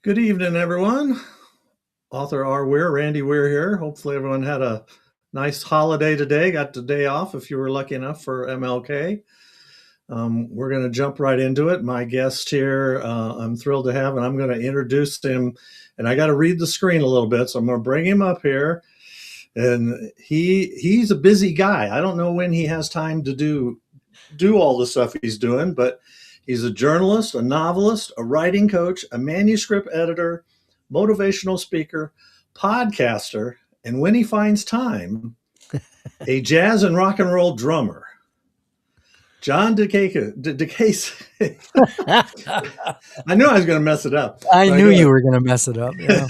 Good evening, everyone. Author R. Weir, Randy Weir here. Hopefully, everyone had a nice holiday today. Got the day off if you were lucky enough for MLK. We're going to jump right into it. My guest here, I'm thrilled to have, and I'm going to introduce him. And I got to read the screen a little bit, so I'm going to bring him up here. And he's a busy guy. I don't know when he has time to do all the stuff he's doing, but he's a journalist, a novelist, a writing coach, a manuscript editor, motivational speaker, podcaster, and when he finds time, a jazz and rock and roll drummer. John DeDakis. I knew I was going to mess it up. I So knew you were going to mess it up. Yeah.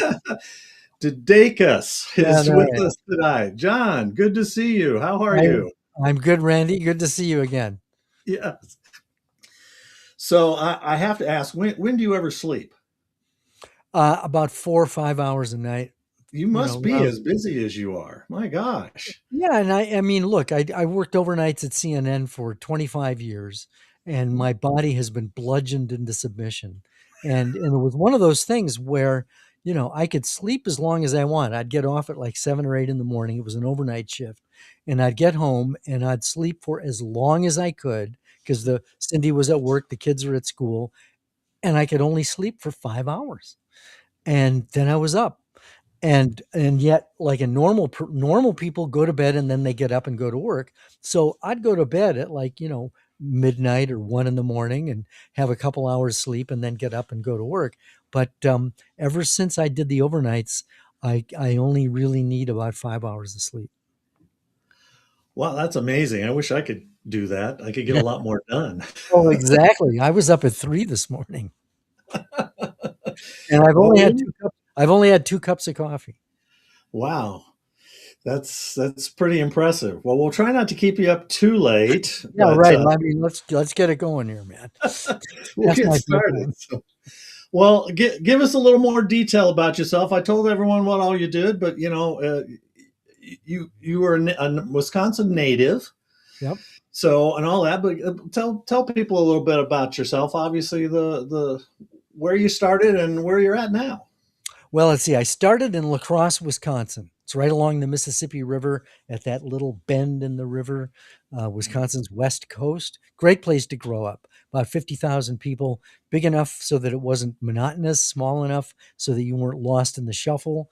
DeDakis Yeah, is no, with us tonight. John, good to see you. How are you? I'm good, Randy. Good to see you again. Yes. So I have to ask, when do you ever sleep? About 4 or 5 hours a night. You You must know, be as busy as you are. My gosh. yeah, and I mean, look, I worked overnights at CNN for 25 years, and my body has been bludgeoned into submission. And it was one of those things where, I could sleep as long as I want. I'd get off at like 7 or 8 in the morning. It was an overnight shift, and I'd get home and I'd sleep for as long as I could because the Cindy was at work, the kids were at school, and I could only sleep for 5 hours, and then I was up. And yet, like a normal people go to bed and then they get up and go to work. So I'd go to bed at like midnight or 1 in the morning and have a couple hours sleep and then get up and go to work. But ever since I did the overnights, I only really need about 5 hours of sleep. Wow, that's amazing. I wish I could do that. I could get a Yeah. lot more done. Oh, exactly. I was up at 3 this morning, and Well, when, I've only had 2 cups of coffee. wow, that's pretty impressive. Well, we'll try not to keep you up too late, Yeah, but right. I mean, let's get it going here, man. we'll That's get my started. bedtime. So, well, give us a little more detail about yourself. I told everyone what all you did, but you were a Wisconsin native. Yep. So and all that, but tell people a little bit about yourself. Obviously, the where you started and where you're at now. Well, let's see. I started in La Crosse, Wisconsin. It's right along the Mississippi River at that little bend in the river, Wisconsin's west coast. Great place to grow up. About 50,000 people, big enough so that it wasn't monotonous, small enough so that you weren't lost in the shuffle.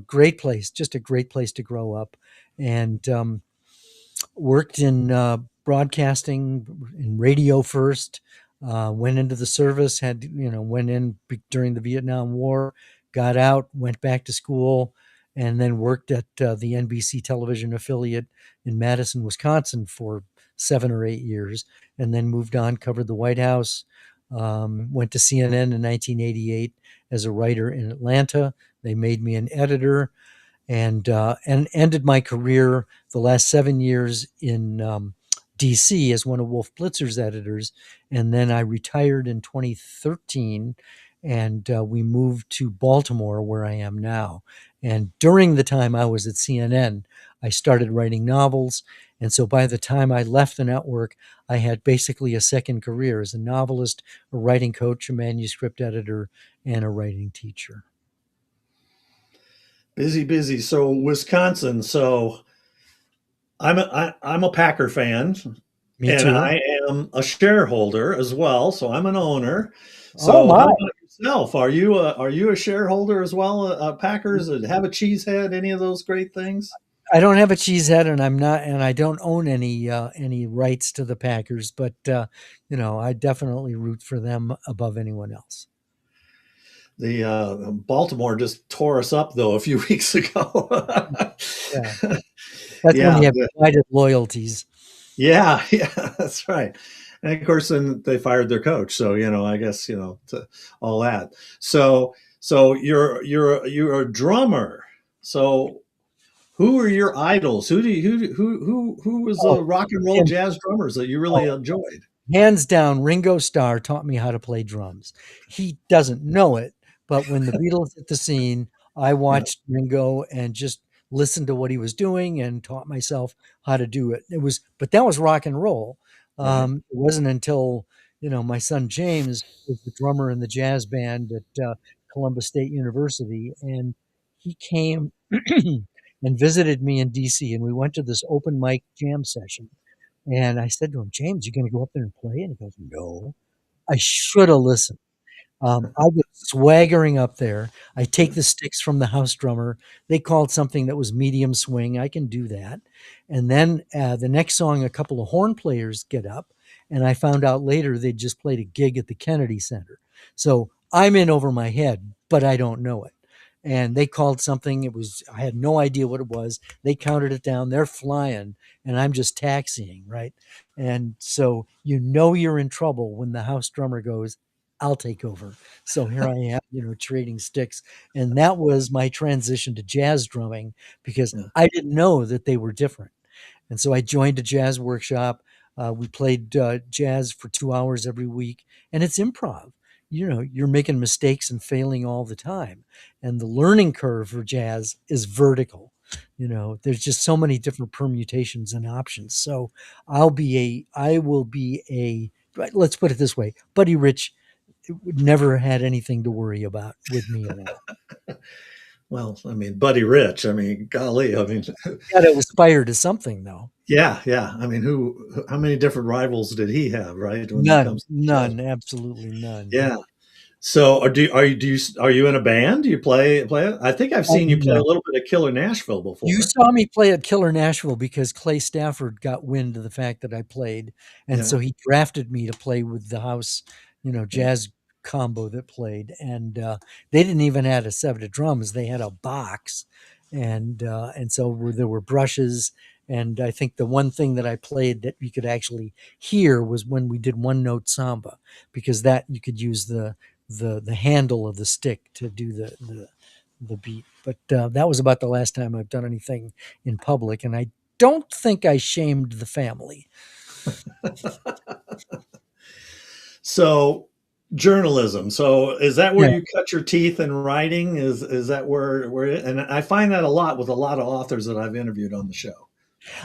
Great place, just a great place to grow up. And worked in broadcasting, in radio first. Went into the service, went in during the Vietnam War, got out, went back to school, and then worked at the NBC television affiliate in Madison, Wisconsin for 7 or 8 years, and then moved on, covered the White House, went to CNN in 1988 as a writer in Atlanta. They made me an editor, and ended my career the last 7 years in DC as one of Wolf Blitzer's editors. And then I retired in 2013, and we moved to Baltimore, where I am now. And during the time I was at CNN, I started writing novels. And so by the time I left the network, I had basically a second career as a novelist, a writing coach, a manuscript editor, and a writing teacher. Busy, busy. So Wisconsin. So I'm a Packer fan, Me and too. I am a shareholder as well. So I'm an owner. Oh, So how my. about yourself? Are you a shareholder as well? Packers? Have a cheese head? Any of those great things? I don't have a cheesehead, and I don't own any rights to the Packers, but I definitely root for them above anyone else. The Baltimore just tore us up though a few weeks ago. Yeah, that's when Yeah, you have divided loyalties. yeah, that's right. And of course, then they fired their coach. So I guess all that. So you're a drummer. So who are your idols? Who was Oh, the rock and roll and, jazz drummers that you really oh, enjoyed? hands down, Ringo Starr taught me how to play drums. He doesn't know it, but when the Beatles hit the scene, I Yeah, watched Ringo and just listened to what he was doing and taught myself how to do it. But that was rock and roll. right. It wasn't until my son James was the drummer in the jazz band at Columbus State University, and he came and visited me in DC, and we went to this open mic jam session. And I said to him, James, you going to go up there and play? And he goes, no. I should have listened. I was swaggering up there. I take the sticks from the house drummer. They called something that was medium swing. I can do that. And then the next song, a couple of horn players get up, and I found out later they just played a gig at the Kennedy Center. So I'm in over my head, but I don't know it. And they called something. It was, I had no idea what it was. They counted it down. They're flying, and I'm just taxiing, right? And so you know you're in trouble when the house drummer goes, I'll take over. So here I am, trading sticks. And that was my transition to jazz drumming because Yeah. I didn't know that they were different. And so I joined a jazz workshop. We played jazz for 2 hours every week, and it's improv. You're making mistakes and failing all the time. And the learning curve for jazz is vertical. There's just so many different permutations and options. So I will be right, let's put it this way, Buddy Rich never had anything to worry about with me at all. Well, I mean, Buddy Rich. I mean, golly. I mean, Got to aspire to something, though. yeah, yeah. I mean, how many different rivals did he have, right? When it None, comes to jazz. none, absolutely none. Yeah. So, are you in a band? Do you play? I think I've seen you play a No. little bit of Killer Nashville You before. saw me play at Killer Nashville because Clay Stafford got wind of the fact that I played, and Yeah, so he drafted me to play with the house, yeah, jazz combo that played. And they didn't even have a set of drums; they had a box, and so there were brushes. And I think the one thing that I played that you could actually hear was when we did one note samba, because that you could use the handle of the stick to do the beat. But that was about the last time I've done anything in public, and I don't think I shamed the family. So, journalism. So, is that where Yeah. you cut your teeth in writing? Is that where? And I find that a lot with a lot of authors that I've interviewed on the show.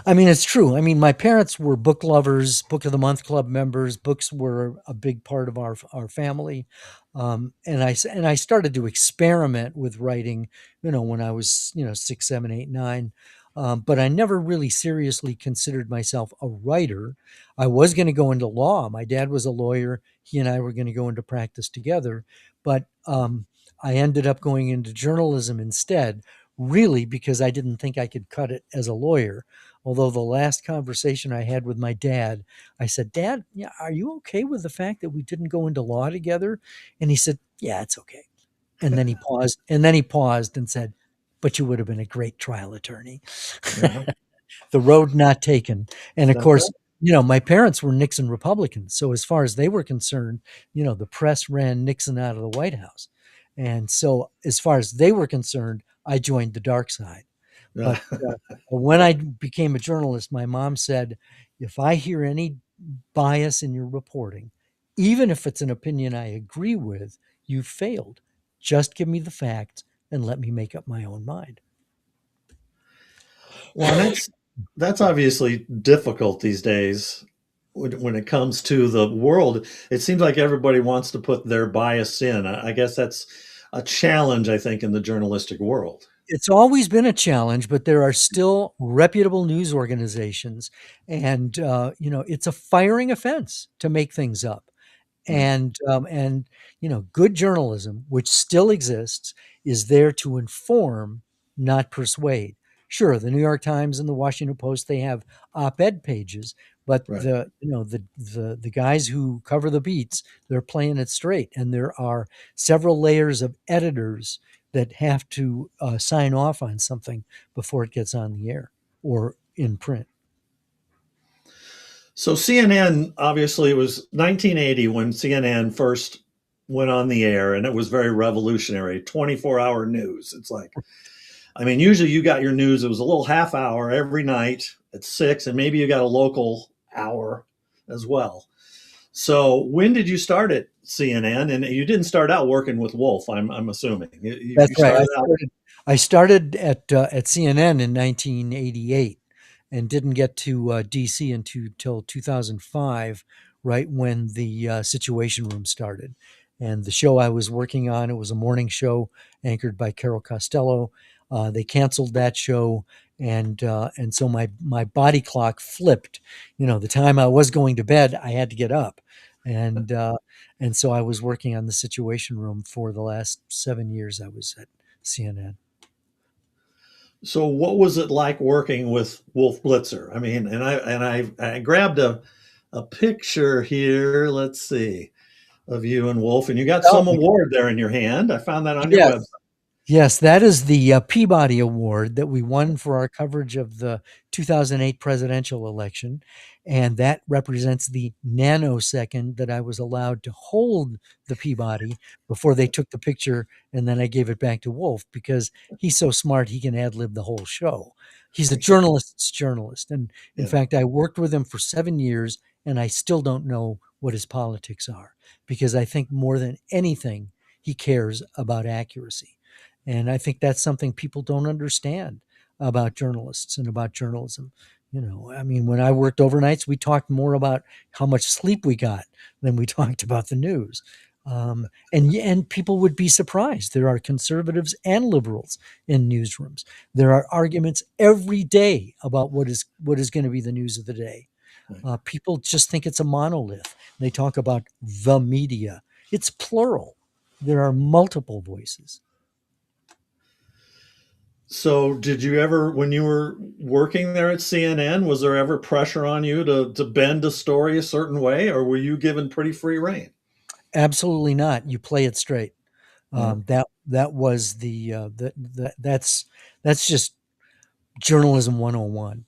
I mean, it's true. I mean, my parents were book lovers, Book of the Month Club members. Books were a big part of our family, and I started to experiment with writing, when I was 6, 7, 8, 9. But I never really seriously considered myself a writer. I was going to go into law. My dad was a lawyer. He and I were going to go into practice together, but I ended up going into journalism instead. Really, because I didn't think I could cut it as a lawyer. Although the last conversation I had with my dad, I said, Dad, yeah, are you okay with the fact that we didn't go into law together? And he said, yeah, it's okay. And then he paused and said, but you would have been a great trial attorney. Yeah, The road not taken. And of that's course, right. my parents were Nixon Republicans. So as far as they were concerned, the press ran Nixon out of the White House. And so as far as they were concerned, I joined the dark side. Yeah. But when I became a journalist, my mom said, if I hear any bias in your reporting, even if it's an opinion I agree with, you failed. Just give me the facts and let me make up my own mind. Well, and that's obviously difficult these days when it comes to the world. It seems like everybody wants to put their bias in. I guess that's a challenge, I think, in the journalistic world. It's always been a challenge, but there are still reputable news organizations, and it's a firing offense to make things up. Right. And good journalism, which still exists, is there to inform, not persuade. Sure, the New York Times and the Washington Post, they have op-ed pages, but Right. the guys who cover the beats, they're playing it straight, and there are several layers of editors that have to sign off on something before it gets on the air or in print. So CNN, obviously, it was 1980 when CNN first went on the air, and it was very revolutionary. 24-hour news. It's like, I mean, usually you got your news. It was a little half hour every night at 6, and maybe you got a local hour as well. So when did you start at CNN? And you didn't start out working with Wolf, I'm assuming. You That's right. started out. I started at CNN in 1988 and didn't get to DC until 2005, right when the Situation Room started. and the show I was working on, it was a morning show anchored by Carol Costello. They canceled that show, and so my body clock flipped. The time I was going to bed, I had to get up, and and so I was working on the Situation Room for the last 7 years. I was at CNN. So what was it like working with Wolf Blitzer? I mean, and I grabbed a picture here. Let's see, of you and Wolf, and you got Oh, some award there in your hand. I found that on your website. yes. Yes, that is the Peabody Award that we won for our coverage of the 2008 presidential election. And that represents the nanosecond that I was allowed to hold the Peabody before they took the picture. And then I gave it back to Wolf because he's so smart, he can ad lib the whole show. He's a journalist's journalist. And in Yeah, fact, I worked with him for 7 years and I still don't know what his politics are because I think more than anything, he cares about accuracy. And I think that's something people don't understand about journalists and about journalism. I mean, when I worked overnights, we talked more about how much sleep we got than we talked about the news. And people would be surprised. There are conservatives and liberals in newsrooms. There are arguments every day about what is going to be the news of the day. right. People just think it's a monolith. They talk about the media. It's plural. There are multiple voices. So did you ever, when you were working there at CNN, was there ever pressure on you to bend a story a certain way, or were you given pretty free reign? Absolutely not. You play it straight. Yeah, That was that's just journalism 101.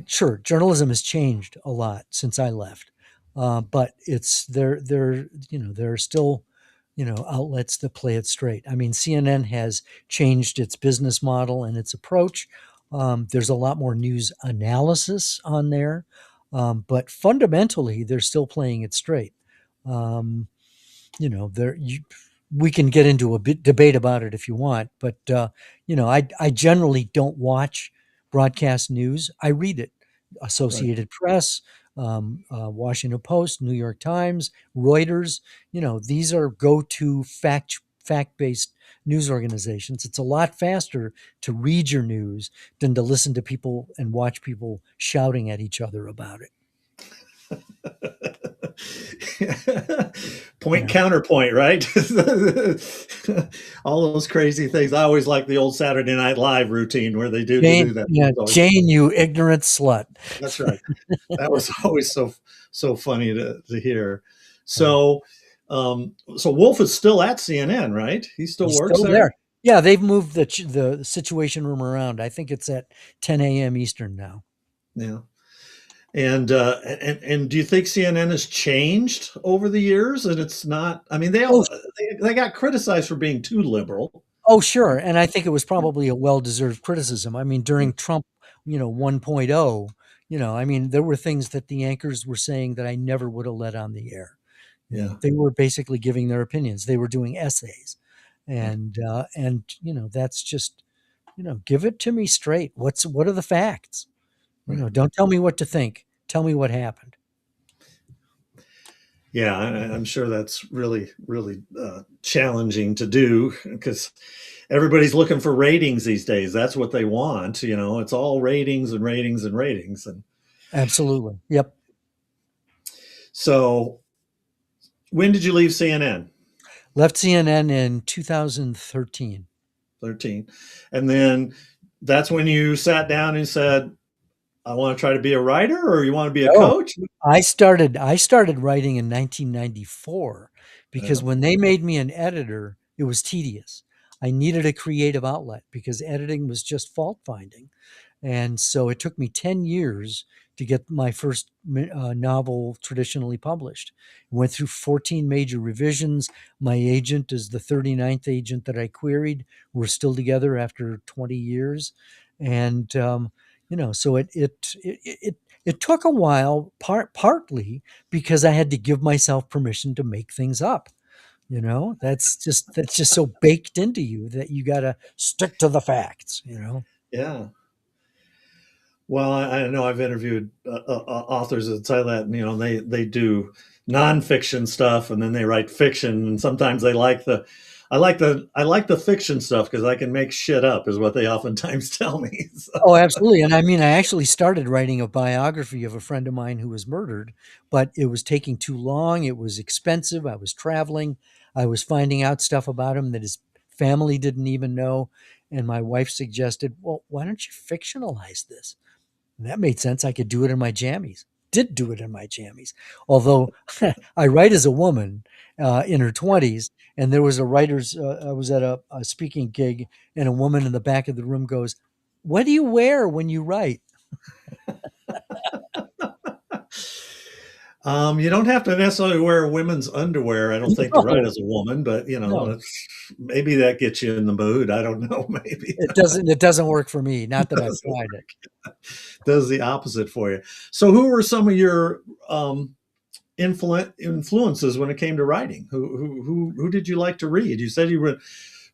Sure, journalism has changed a lot since I left, but it's there are still outlets that play it straight. I mean, CNN has changed its business model and its approach. There's a lot more news analysis on there, but fundamentally, they're still playing it straight. Um, there we can get into a bit debate about it if you want, but I generally don't watch broadcast news. I read it. right. Associated Press, Washington Post, New York Times, Reuters. These are go-to fact-based news organizations. It's a lot faster to read your news than to listen to people and watch people shouting at each other about it. Point Yeah. counterpoint, right? All those crazy things. I always like the old Saturday Night Live routine where they do Jane, that. yeah, It's always, Jane, you ignorant slut. that's right. That was always so funny to hear. Yeah. So Wolf is still at CNN, right? He still He's works still there. there. Yeah, they've moved the Situation Room around. I think it's at 10 a.m. Eastern now. Yeah. And do you think CNN has changed over the years? And it's not. I mean, Oh, they got criticized for being too liberal. oh, sure. And I think it was probably a well-deserved criticism. I mean, Yeah, during Trump, 1.0, I mean, there were things that the anchors were saying that I never would have let on the air. yeah, They were basically giving their opinions. They were doing essays, right, and that's just give it to me straight. What are the facts? right. Don't tell me what to think. Tell me what happened. Yeah, I'm sure that's really challenging to do because everybody's looking for ratings these days. That's what they want. It's all ratings and ratings and ratings. And Absolutely. Yep. so, when did you leave CNN? Left CNN in 2013. 13, and then that's when you sat down and said, "I want to try to be a writer," or you want to be a No, coach. I started writing in 1994 because Yeah, when they made me an editor, it was tedious. I needed a creative outlet because editing was just fault finding. And so it took me 10 years to get my first novel traditionally published. Went through 14 major revisions. My agent is the 39th agent that I queried. We're still together after 20 years. And, so it took a while, partly because I had to give myself permission to make things up. That's just so baked into you that you got to stick to the facts. yeah. Well, I know I've interviewed authors that say that, you know, they do nonfiction stuff and then they write fiction, and sometimes they like the, I like the fiction stuff because I can make shit up, is what they oftentimes tell me. So, Oh, absolutely. And I mean, I actually started writing a biography of a friend of mine who was murdered, but it was taking too long. It was expensive. I was traveling. I was finding out stuff about him that his family didn't even know. And my wife suggested, well, why don't you fictionalize this? And that made sense. I could do it in my jammies. Did do it in my jammies. Although I write as a woman in her 20s, and there was a writer's, I was at a speaking gig, and a woman in the back of the room goes, what do you wear when you write? you don't have to necessarily wear women's underwear, I don't think, to write No, as a woman, but you know, no, it's, maybe that gets you in the mood. I don't know. Maybe it doesn't work for me. Not that I've tried it. does the opposite for you. So, who were some of your influences when it came to writing? Who did you like to read? You said you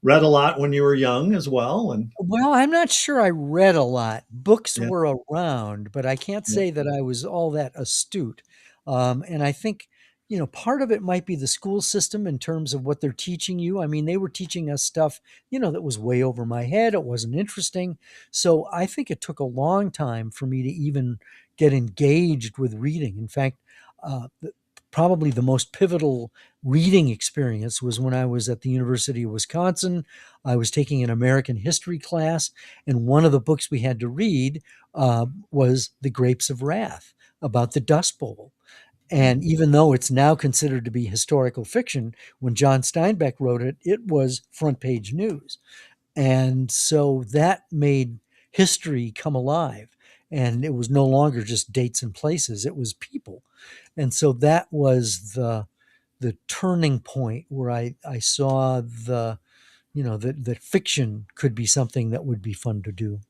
read a lot when you were young as well, and Well, I'm not sure I read a lot. Books yeah, were around, but I can't yeah. say that I was all that astute. And I think, part of it might be the school system in terms of what they're teaching you. I mean, they were teaching us stuff, that was way over my head. It wasn't interesting. So I think it took a long time for me to even get engaged with reading. In fact, probably the most pivotal reading experience was when I was at the University of Wisconsin. I was taking an American history class, and one of the books we had to read was The Grapes of Wrath about the Dust Bowl. And even though it's now considered to be historical fiction, when John Steinbeck wrote it, it was front page news. And so that made history come alive. And it was no longer just dates and places, it was people. And so that was the turning point where I saw that fiction could be something that would be fun to do.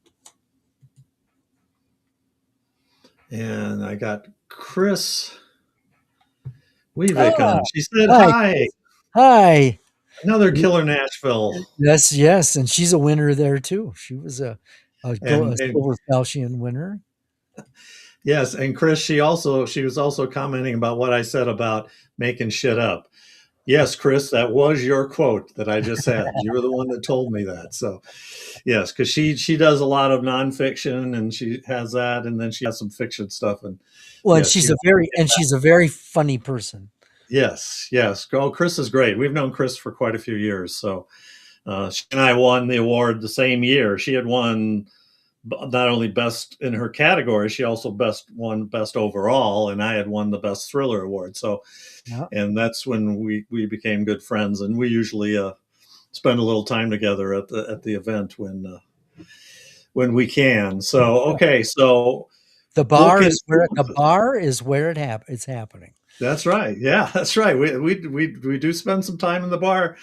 And I got Chris Weavik Ah, on. She said hi, hi. Chris. Hi. Another killer Nashville, Yes, yes, and she's a winner there too. She was a and silver falchion winner. yes, and Chris, she was also commenting about what I said about making shit up. Yes, Chris, that was your quote that I just had. You were the one that told me that. So, yes, because she does a lot of nonfiction and she has that, and then she has some fiction stuff. And Well, and yes, she she's a very funny person. yes, yes. Oh, Chris is great. We've known Chris for quite a few years. So she and I won the award the same year. She had won not only best in her category, she also won best overall, and I had won the best thriller award. So, Yeah. and that's when we became good friends, and we usually spend a little time together at the event when we can. So, okay, so book The influences. bar is where it's happening. That's right. Yeah, that's right. We do spend some time in the bar,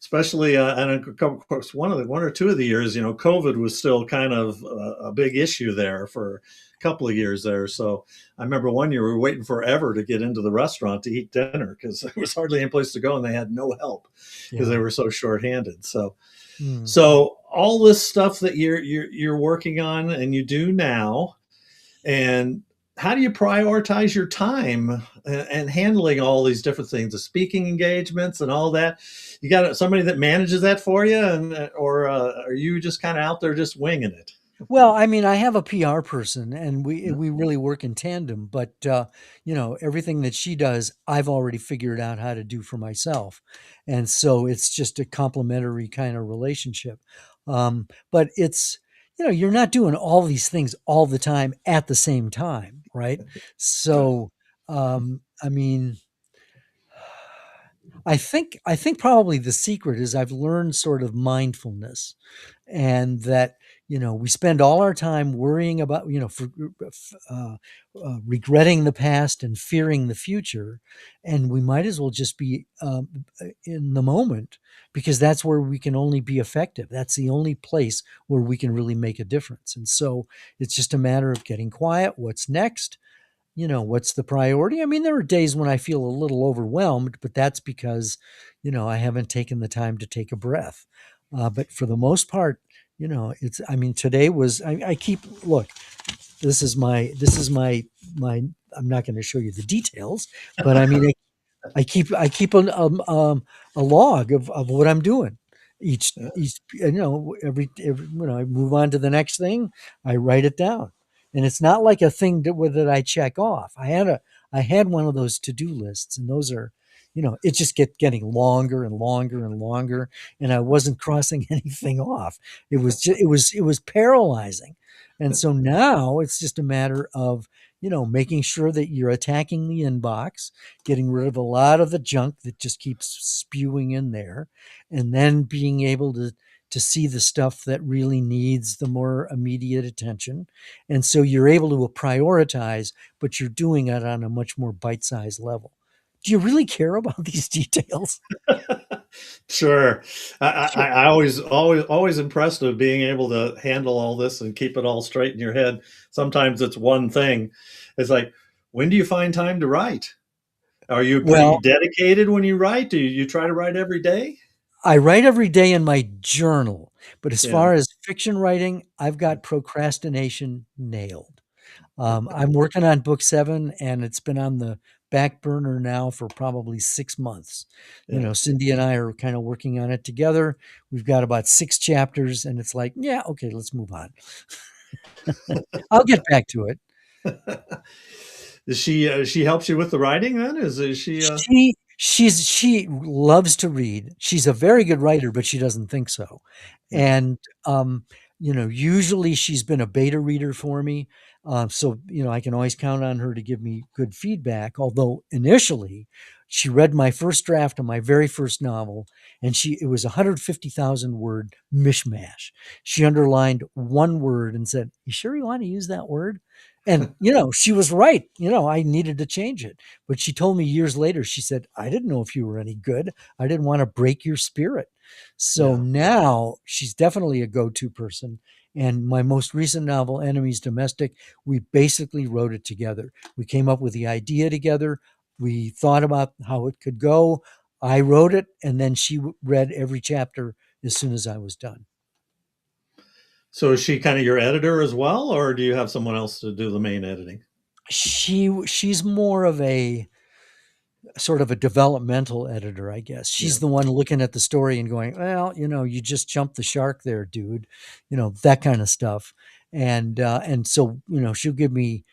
especially and of course one or two of the years, you know, COVID was still kind of a big issue there for a couple of years there. So I remember one year we were waiting forever to get into the restaurant to eat dinner because there was hardly any place to go and they had no help because Yeah. they were so shorthanded. So Mm. so all this stuff that you're working on and you do now, and how do you prioritize your time and handling all these different things, the speaking engagements and all that? You got somebody that manages that for you, and or are you just kind of out there just winging it? Well, I mean, I have a PR person, and we really work in tandem. But everything that she does, I've already figured out how to do for myself, and so it's just a complementary kind of relationship. But it's you're not doing all these things all the time at the same time, right? Right. So, I mean, I think probably the secret is I've learned sort of mindfulness, and that we spend all our time worrying about uh, regretting the past and fearing the future, and we might as well just be in the moment, because that's where we can only be effective. That's the only place where we can really make a difference. And so it's just a matter of getting quiet. What's next? What's the priority? I mean, there are days when I feel a little overwhelmed, but that's because, I haven't taken the time to take a breath. But for the most part, I mean, today was, I keep, look, this is my I'm not going to show you the details, but I mean, I keep a log of what I'm doing each every when I move on to the next thing, I write it down, and it's not like a thing that I check off. I had one of those to do lists, and those are, it just getting longer and longer and longer, and I wasn't crossing anything off. It was paralyzing, and so now it's just a matter of making sure that you're attacking the inbox, getting rid of a lot of the junk that just keeps spewing in there, and then being able to see the stuff that really needs the more immediate attention. And so you're able to prioritize, but you're doing it on a much more bite-sized level. Do you really care about these details? Sure. Sure. I always impressed with being able to handle all this and keep it all straight in your head. Sometimes it's one thing. It's like, when do you find time to write? Are you pretty Well, dedicated when you write? Do you try to write every day? I write every day in my journal, but as Yeah. far as fiction writing, I've got procrastination nailed. I'm working on book 7, and it's been on the back burner now for probably 6 months. Yeah. Cindy and I are kind of working on it together. We've got about 6 chapters, and it's like, yeah, okay, let's move on. I'll get back to it. Is she helps you with the writing then? Is she She loves to read. She's a very good writer, but she doesn't think so. yeah. And usually she's been a beta reader for me, so I can always count on her to give me good feedback. Although initially, she read my first draft of my very first novel, and it was a 150,000 word mishmash. She underlined one word and said, "You sure you want to use that word?" And she was right. I needed to change it. But she told me years later, she said, "I didn't know if you were any good. I didn't want to break your spirit." So Yeah. now she's definitely a go to person. And my most recent novel, Enemies Domestic, we basically wrote it together. We came up with the idea together. We thought about how it could go. I wrote it, and then she read every chapter as soon as I was done. So is she kind of your editor as well, or do you have someone else to do the main editing? She's more of a sort of a developmental editor, I guess. Yeah. She's the one looking at the story and going, "Well, you just jumped the shark there, dude," that kind of stuff. And so she'll give me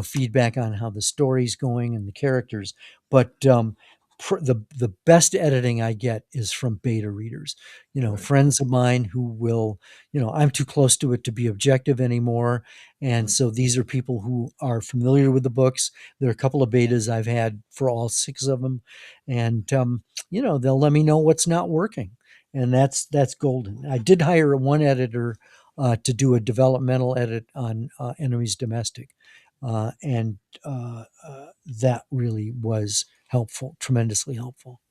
feedback on how the story's going and the characters. But the best editing I get is from beta readers, Right. friends of mine who will, I'm too close to it to be objective anymore, and Right. so these are people who are familiar with the books. There are a couple of betas I've had for all 6 of them, and they'll let me know what's not working, and that's golden. I did hire one editor to do a developmental edit on Enemies Domestic, and that really was helpful, tremendously helpful.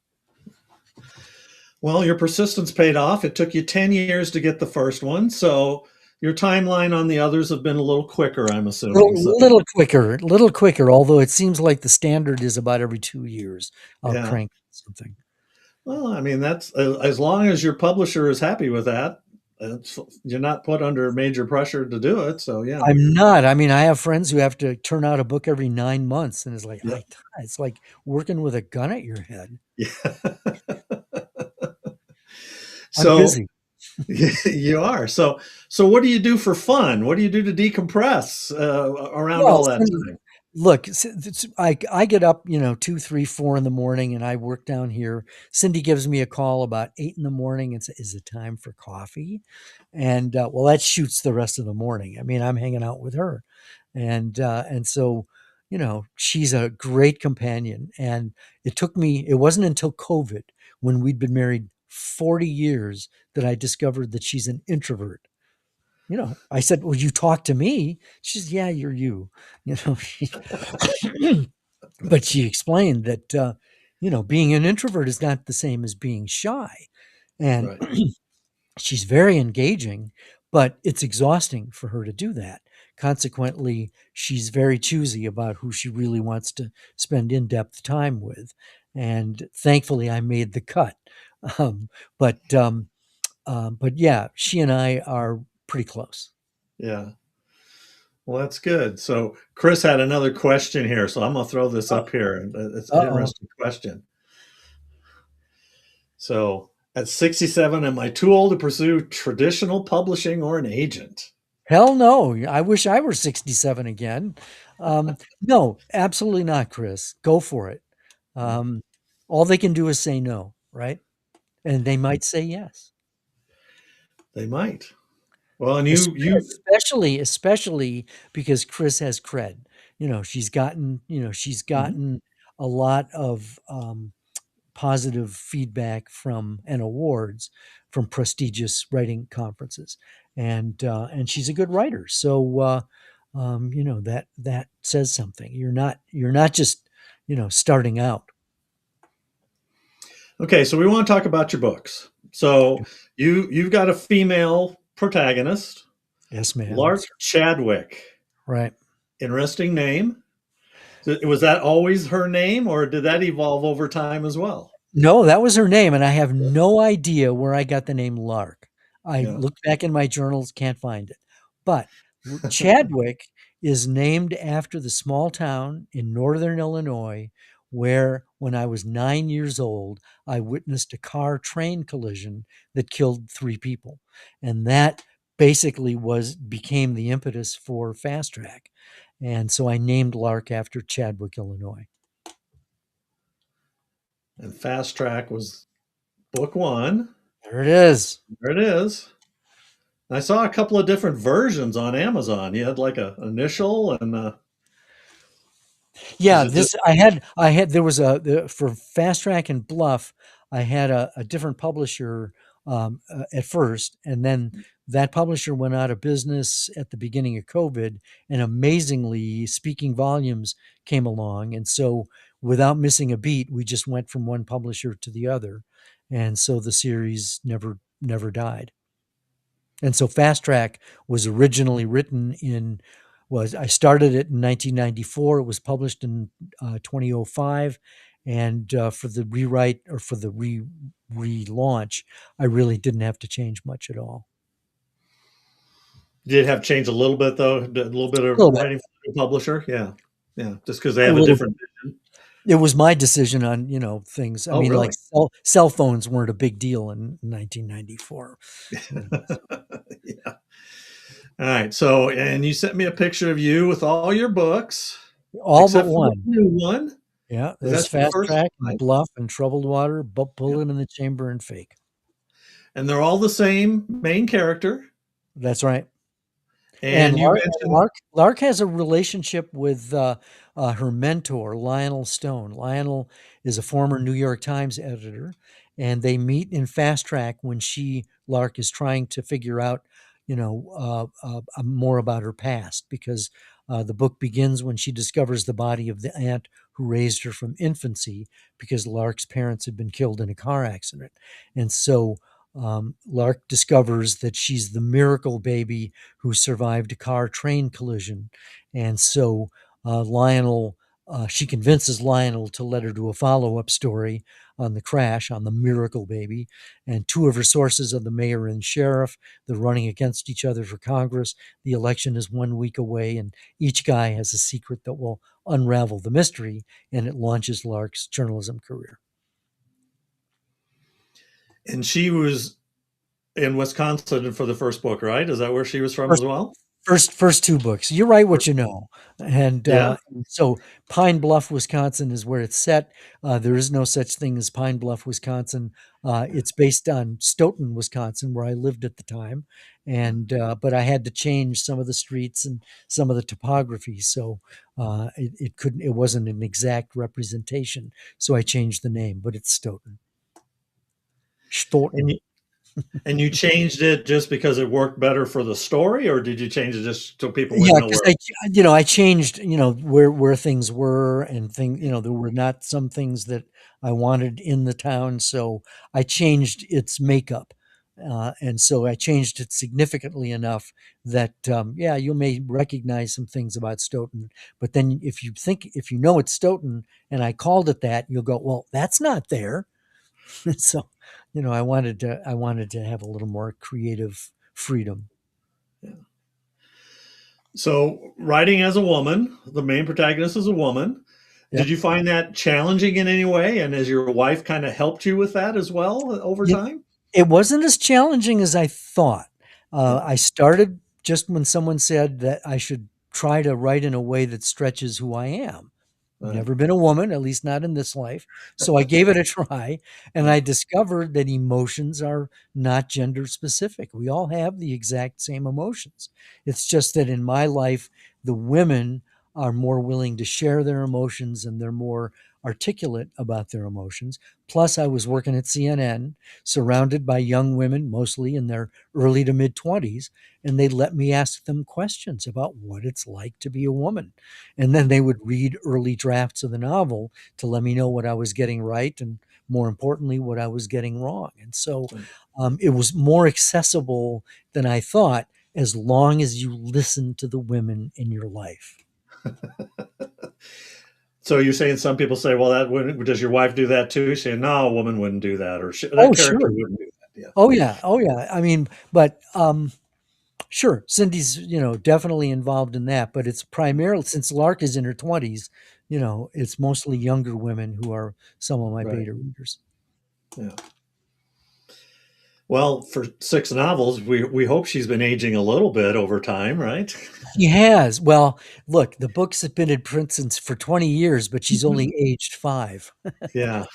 Well, your persistence paid off. It took you 10 years to get the first one, so your timeline on the others have been a little quicker, I'm assuming. So, Little quicker. Although it seems like the standard is about every 2 years. I'll yeah. crank something. Well, I mean, that's as long as your publisher is happy with that, you're not put under major pressure to do it. So, yeah. I'm not. I mean, I have friends who have to turn out a book every 9 months, and Yeah. it's like working with a gun at your head. Yeah. I'm So, busy. you are. So what do you do for fun? What do you do to decompress around Well, all that Cindy, time? look, I get up, 2, 3, 4 in the morning, and I work down here. Cindy gives me a call about 8 in the morning and says, "Is it time for coffee?" And well, that shoots the rest of the morning. I mean, I'm hanging out with her, and so she's a great companion. And it wasn't until COVID, when we'd been married 40 years, that I discovered that she's an introvert. I said, "Well, you talk to me." She says, "Yeah, you're you." You know, she, but she explained that, being an introvert is not the same as being shy. And Right. she's very engaging, but it's exhausting for her to do that. Consequently, she's very choosy about who she really wants to spend in depth time with. And thankfully, I made the cut. Um, but yeah, she and I are pretty close. Yeah. Well, that's good. So Chris had another question here, so I'm gonna throw this Uh up here. It's an oh. interesting question. So at 67, am I too old to pursue traditional publishing or an agent? Hell no. I wish I were 67 again. No, absolutely not, Chris. Go for it. Um, all they can do is say no, right? And they might say yes. They might. Well, and Es- you especially because Chris has cred. She's mhm. gotten a lot of positive feedback from and awards from prestigious writing conferences, and she's a good writer. So that says something. You're not just starting out. Okay, so we want to talk about your books. So you've got a female protagonist, Yes, ma'am. Lark Chadwick. Right. Interesting name. Was that always her name, or did that evolve over time as well? No, that was her name, and I have no idea where I got the name Lark. I Yeah. looked back in my journals, can't find it. But Chadwick is named after the small town in northern Illinois where, when I was 9 years old, I witnessed a car train collision that killed 3 people. And that basically became the impetus for Fast Track. And so I named Lark after Chadwick, Illinois. And Fast Track was book one. There it is. There it is. I saw a couple of different versions on Amazon. You had like a initial and is Yeah, it just this I had there was for Fast Track and Bluff, I had a different publisher at first, and then that publisher went out of business at the beginning of COVID, and amazingly, Speaking Volumes came along, and so without missing a beat, we just went from one publisher to the other, and so the series never died. And so Fast Track was originally written in was I started it in 1994. It was published in 2005, and for the rewrite or for the relaunch, I really didn't have to change much at all. did it have changed a little bit though? A little bit A of little bit, writing for the new publisher? Yeah. Yeah. Just because they a have a little bit. different vision. It was my decision on things. I Oh, mean, like really? cell phones weren't a big deal in 1994. Yeah. All right. So, and you sent me a picture of you with all your books, All but except for the one. new one. Yeah, Is there's that your Fast first? Track and Right. Bluff and Troubled Water, Yeah. Bullet in the Chamber and Fake. And they're all the same main character. That's right. And And you mentioned, Lark has a relationship with her mentor, Lionel Stone. Lionel is a former New York Times editor, and they meet in Fast Track when Lark, is trying to figure out, more about her past because the book begins when she discovers the body of the aunt who raised her from infancy because Lark's parents had been killed in a car accident. And so Lark discovers that she's the miracle baby who survived a car train collision. And so she convinces Lionel to let her do a follow up story on the crash, on the miracle baby. And two of her sources are the mayor and sheriff. They're running against each other for Congress. The election is 1 week away, and each guy has a secret that will unravel the mystery, and it launches Lark's journalism career. and she was in Wisconsin for the first book, right? Is that where she was from as First well? first 2 books. You write what you know, and, Yeah. so Pine Bluff, Wisconsin is where it's set. There is no such thing as Pine Bluff, Wisconsin. It's based on Stoughton, Wisconsin, where I lived at the time, and, but I had to change some of the streets and some of the topography, so, it wasn't an exact representation, so I changed the name, but it's Stoughton. And Stoughton. and you changed it just because it worked better for the story, or did you change it just so people would Yeah, know because where? I changed, where things were and there were not some things that I wanted in the town, so I changed its makeup. And so I changed it significantly enough that, yeah, you may recognize some things about Stoughton, but then if you know it's Stoughton and I called it that, you'll go, well, that's not there. So, I wanted to have a little more creative freedom. Yeah. So, writing as a woman, the main protagonist is a woman. Did Yep. you find that challenging in any way? And has your wife kind of helped you with that as well over It, time? it wasn't as challenging as I thought. Yeah. I started just when someone said that I should try to write in a way that stretches who I am. Right. Never been a woman, at least not in this life. So I gave it a try, and I discovered that emotions are not gender specific. We all have the exact same emotions. It's just that in my life, the women are more willing to share their emotions and they're more articulate about their emotions. Plus, I was working at CNN, surrounded by young women, mostly in their early to mid 20s, and they let me ask them questions about what it's like to be a woman. And then they would read early drafts of the novel to let me know what I was getting right and, more importantly, what I was getting wrong. And so it was more accessible than I thought, as long as you listen to the women in your life. So you're saying some people say, well, that wouldn't, does your wife do that too? She's saying, no, a woman wouldn't do that, or that Oh, character sure. wouldn't do that. Yeah. Oh, yeah. Oh, yeah. I mean, but sure, Cindy's, definitely involved in that, but it's primarily since Lark is in her 20s, it's mostly younger women who are some of my Right. beta readers. Yeah. Well, for six novels, we hope she's been aging a little bit over time, right? She has. Well, look, the books have been in print since for 20 years, but she's only aged 5. Yeah.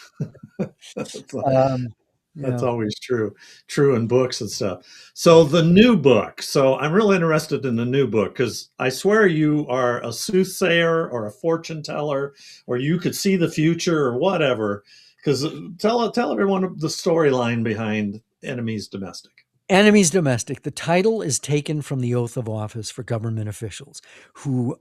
That's, Um, that's yeah. always true. True in books and stuff. So the new book. So I'm really interested in the new book because I swear you are a soothsayer or a fortune teller, or you could see the future or whatever. Because tell everyone the storyline behind Enemies Domestic. Enemies Domestic. The title is taken from the oath of office for government officials who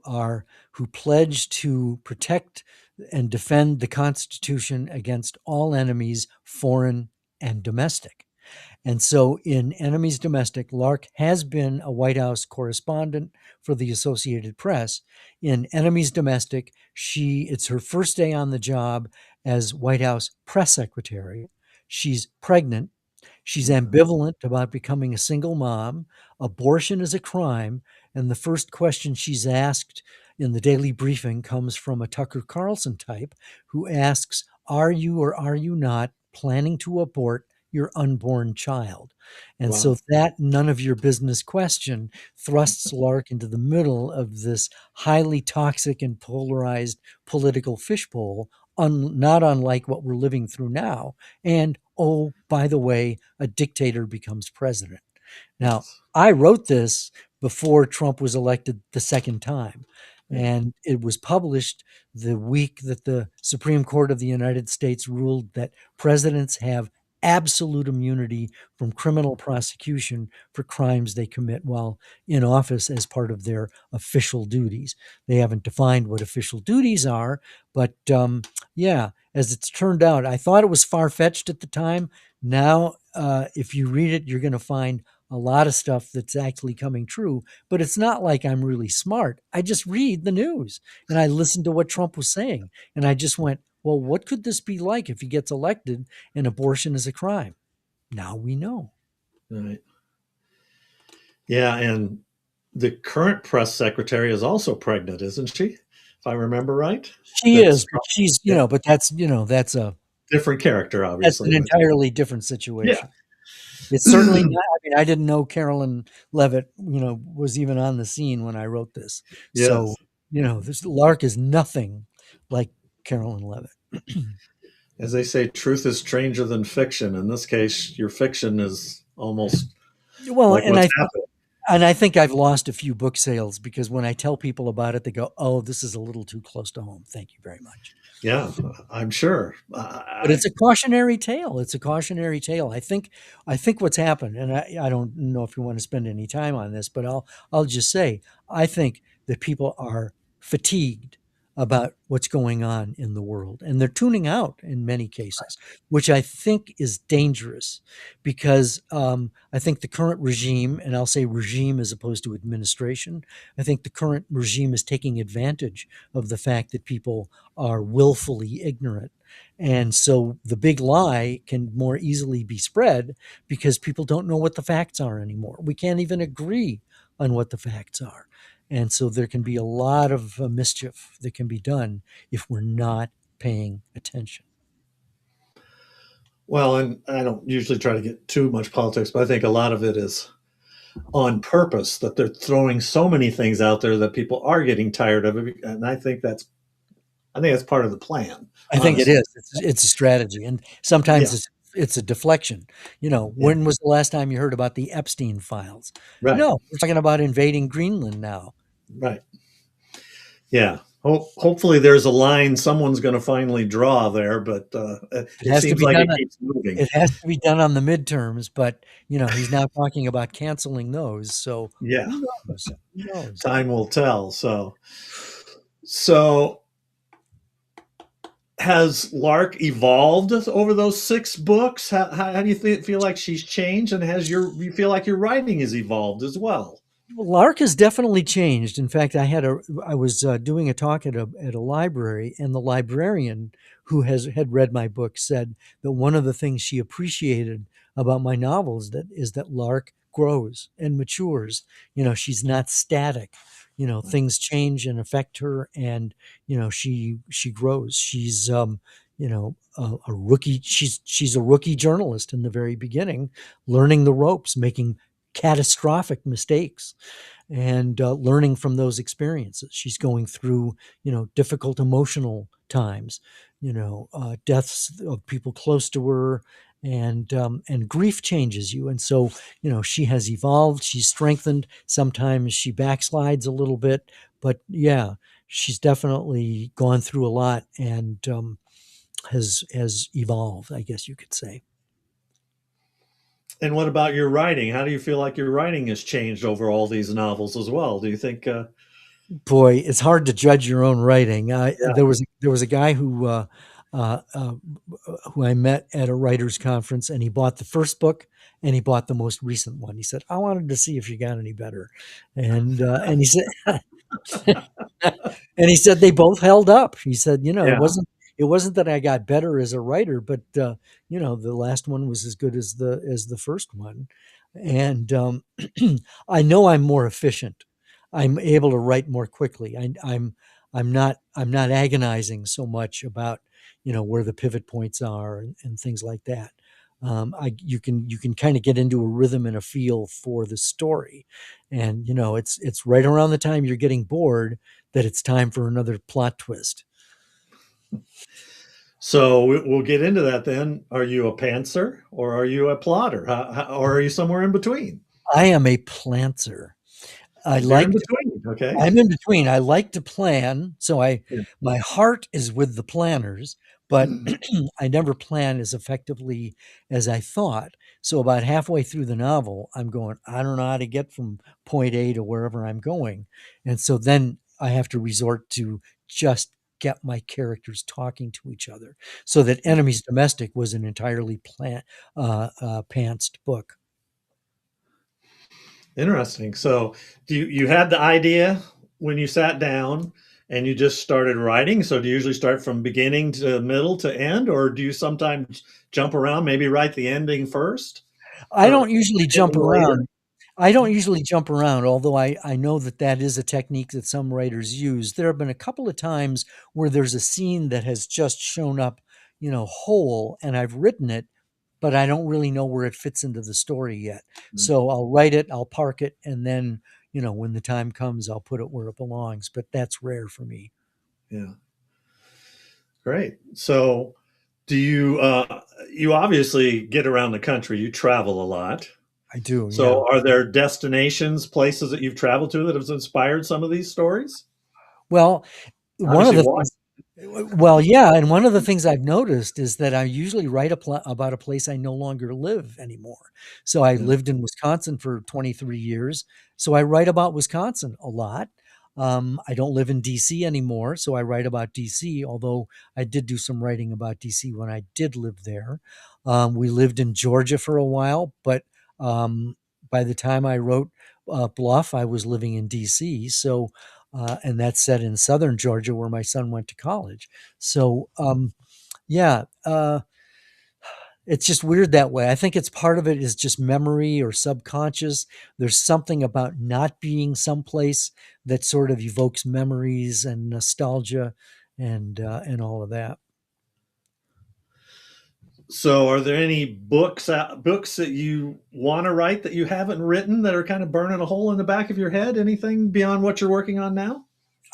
pledge to protect and defend the Constitution against all enemies, foreign and domestic. And so in Enemies Domestic, Lark has been a White House correspondent for the Associated Press. In Enemies Domestic, it's her first day on the job as White House press secretary. She's pregnant. She's Mhm. ambivalent about becoming a single mom. Abortion is a crime. And the first question she's asked in the daily briefing comes from a Tucker Carlson type who asks, "Are you or are you not planning to abort your unborn child?" And so Wow. that none of your business question thrusts Lark into the middle of this highly toxic and polarized political fishbowl, not unlike what we're living through now. And oh, by the way, a dictator becomes president. Now, Yes. I wrote this before Trump was elected the second time, Yeah. and it was published the week that the Supreme Court of the United States ruled that presidents have absolute immunity from criminal prosecution for crimes they commit while in office as part of their official duties. They haven't defined what official duties are, but yeah, as it's turned out, I thought it was far fetched at the time. Now, if you read it, you're going to find a lot of stuff that's actually coming true, but it's not like I'm really smart. I just read the news and I listened to what Trump was saying. And I just went, well, what could this be like if he gets elected and abortion is a crime? Now we know. Right. Yeah, and the current press secretary is also pregnant, isn't she? If I remember right. She That's is, but she's, yeah, but different character, that's obviously, an but entirely different yeah. situation. It's certainly not, I mean, I didn't know Carolyn Levitt, was even on the scene when I wrote this. So, Yes. this Lark is nothing like Carolyn Levitt. As they say, truth is stranger than fiction. In this case, your fiction is almost Well, like and what's I happened. and I think I've lost a few book sales because when I tell people about it, they go, "Oh, this is a little too close to home. Thank you very much." Yeah, I'm sure. But it's a cautionary tale. It's a cautionary tale. I think what's happened, and I don't know if you want to spend any time on this, but I'll just say I think that people are fatigued about what's going on in the world, and they're tuning out in many cases, which I think is dangerous because I think the current regime, and I'll say regime as opposed to administration, I think the current regime is taking advantage of the fact that people are willfully ignorant, and so the big lie can more easily be spread because people don't know what the facts are anymore. We can't even agree on what the facts are. And so there can be a lot of mischief that can be done if we're not paying attention. Well, and I don't usually try to get too much politics, but I think a lot of it is on purpose that they're throwing so many things out there that people are getting tired of it. And I think that's part of the plan, I think it honestly. is. It's a strategy, and sometimes Yeah, it's a deflection. yeah, When was the last time you heard about the Epstein files? right, No, we're talking about invading Greenland now. right. Yeah. Hopefully, there's a line someone's going to finally draw there, but It it has to seems be like done. it keeps moving. It has to be done on the midterms, but he's now talking about canceling those. So Yeah, who knows? Who knows? time will tell. So has Lark evolved over those 6 books? How do you feel like she's changed, and you feel like your writing has evolved as well? Lark has definitely changed. In fact, I was doing a talk at a library, and the librarian who has had read my book said that one of the things she appreciated about my novels that Lark grows and matures. She's not static. Things change and affect her, and she grows. She's a rookie. She's a rookie journalist in the very beginning, learning the ropes, making catastrophic mistakes and learning from those experiences. She's going through, difficult emotional times, deaths of people close to her, and grief changes you. And so, she has evolved. She's strengthened. Sometimes she backslides a little bit, but yeah, she's definitely gone through a lot and has evolved, I guess you could say. And what about your writing? How do you feel like your writing has changed over all these novels as well? Do you think? Boy, it's hard to judge your own writing. Yeah. There was a guy uh, uh, who I met at a writers conference, and he bought the first book and he bought the most recent one. He said, "I wanted to see if you got any better," and he said, and he said they both held up. He said, Yeah. it wasn't that I got better as a writer, but the last one was as good as the first one, and I know I'm more efficient. I'm able to write more quickly. I'm not agonizing so much about where the pivot points are and things like that. You can kind of get into a rhythm and a feel for the story, and it's right around the time you're getting bored that it's time for another plot twist. So we'll get into that then. Are you a pantser or are you a plotter? Or are you somewhere in between? I am a planter. I You're in like between. Okay. I'm in between. I like to plan, so Yeah. my heart is with the planners, but I never plan as effectively as I thought. So about halfway through the novel, I'm going, I don't know how to get from point A to wherever I'm going. And so then I have to resort to just get my characters talking to each other. So that Enemies Domestic was an entirely pantsed book. Interesting. So you had the idea when you sat down and you just started writing? So do you usually start from beginning to middle to end, or do you sometimes jump around, maybe write the ending first I don't for usually the jump ending later? around. I don't usually jump around, although I know that is a technique that some writers use. There have been a couple of times where there's a scene that has just shown up, whole, and I've written it, but I don't really know where it fits into the story yet. Mm, So I'll write it, I'll park it, and then, when the time comes, I'll put it where it belongs. But that's rare for me. yeah. Great. So do you obviously get around the country, you travel a lot. I do, yeah. So are there destinations, places that you've traveled to that have inspired some of these stories? Well, one of Obviously, the why? things well, yeah, and one of the things I've noticed is that I usually write about a place I no longer live anymore. So I Yeah. lived in Wisconsin for 23 years, so I write about Wisconsin a lot. I don't live in DC anymore, so I write about DC, although I did do some writing about DC when I did live there. We lived in Georgia for a while, but um, by the time I wrote Bluff, I was living in DC. So and that's set in southern Georgia where my son went to college. So, yeah, It's just weird that way. I think it's part of it is just memory or subconscious. There's something about not being someplace that sort of evokes memories and nostalgia and all of that. So, are there any books that you want to write that you haven't written that are kind of burning a hole in the back of your head? Anything beyond what you're working on now?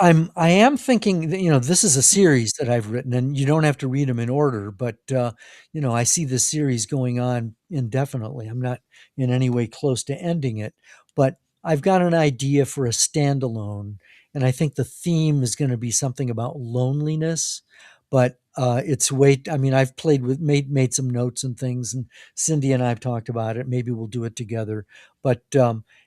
I am thinking that, this is a series that I've written, and you don't have to read them in order, but I see this series going on indefinitely. I'm not in any way close to ending it, but I've got an idea for a standalone, and I think the theme is going to be something about loneliness. But it's way. I mean, I've played with made some notes and things, and Cindy and I've talked about it. Maybe we'll do it together, but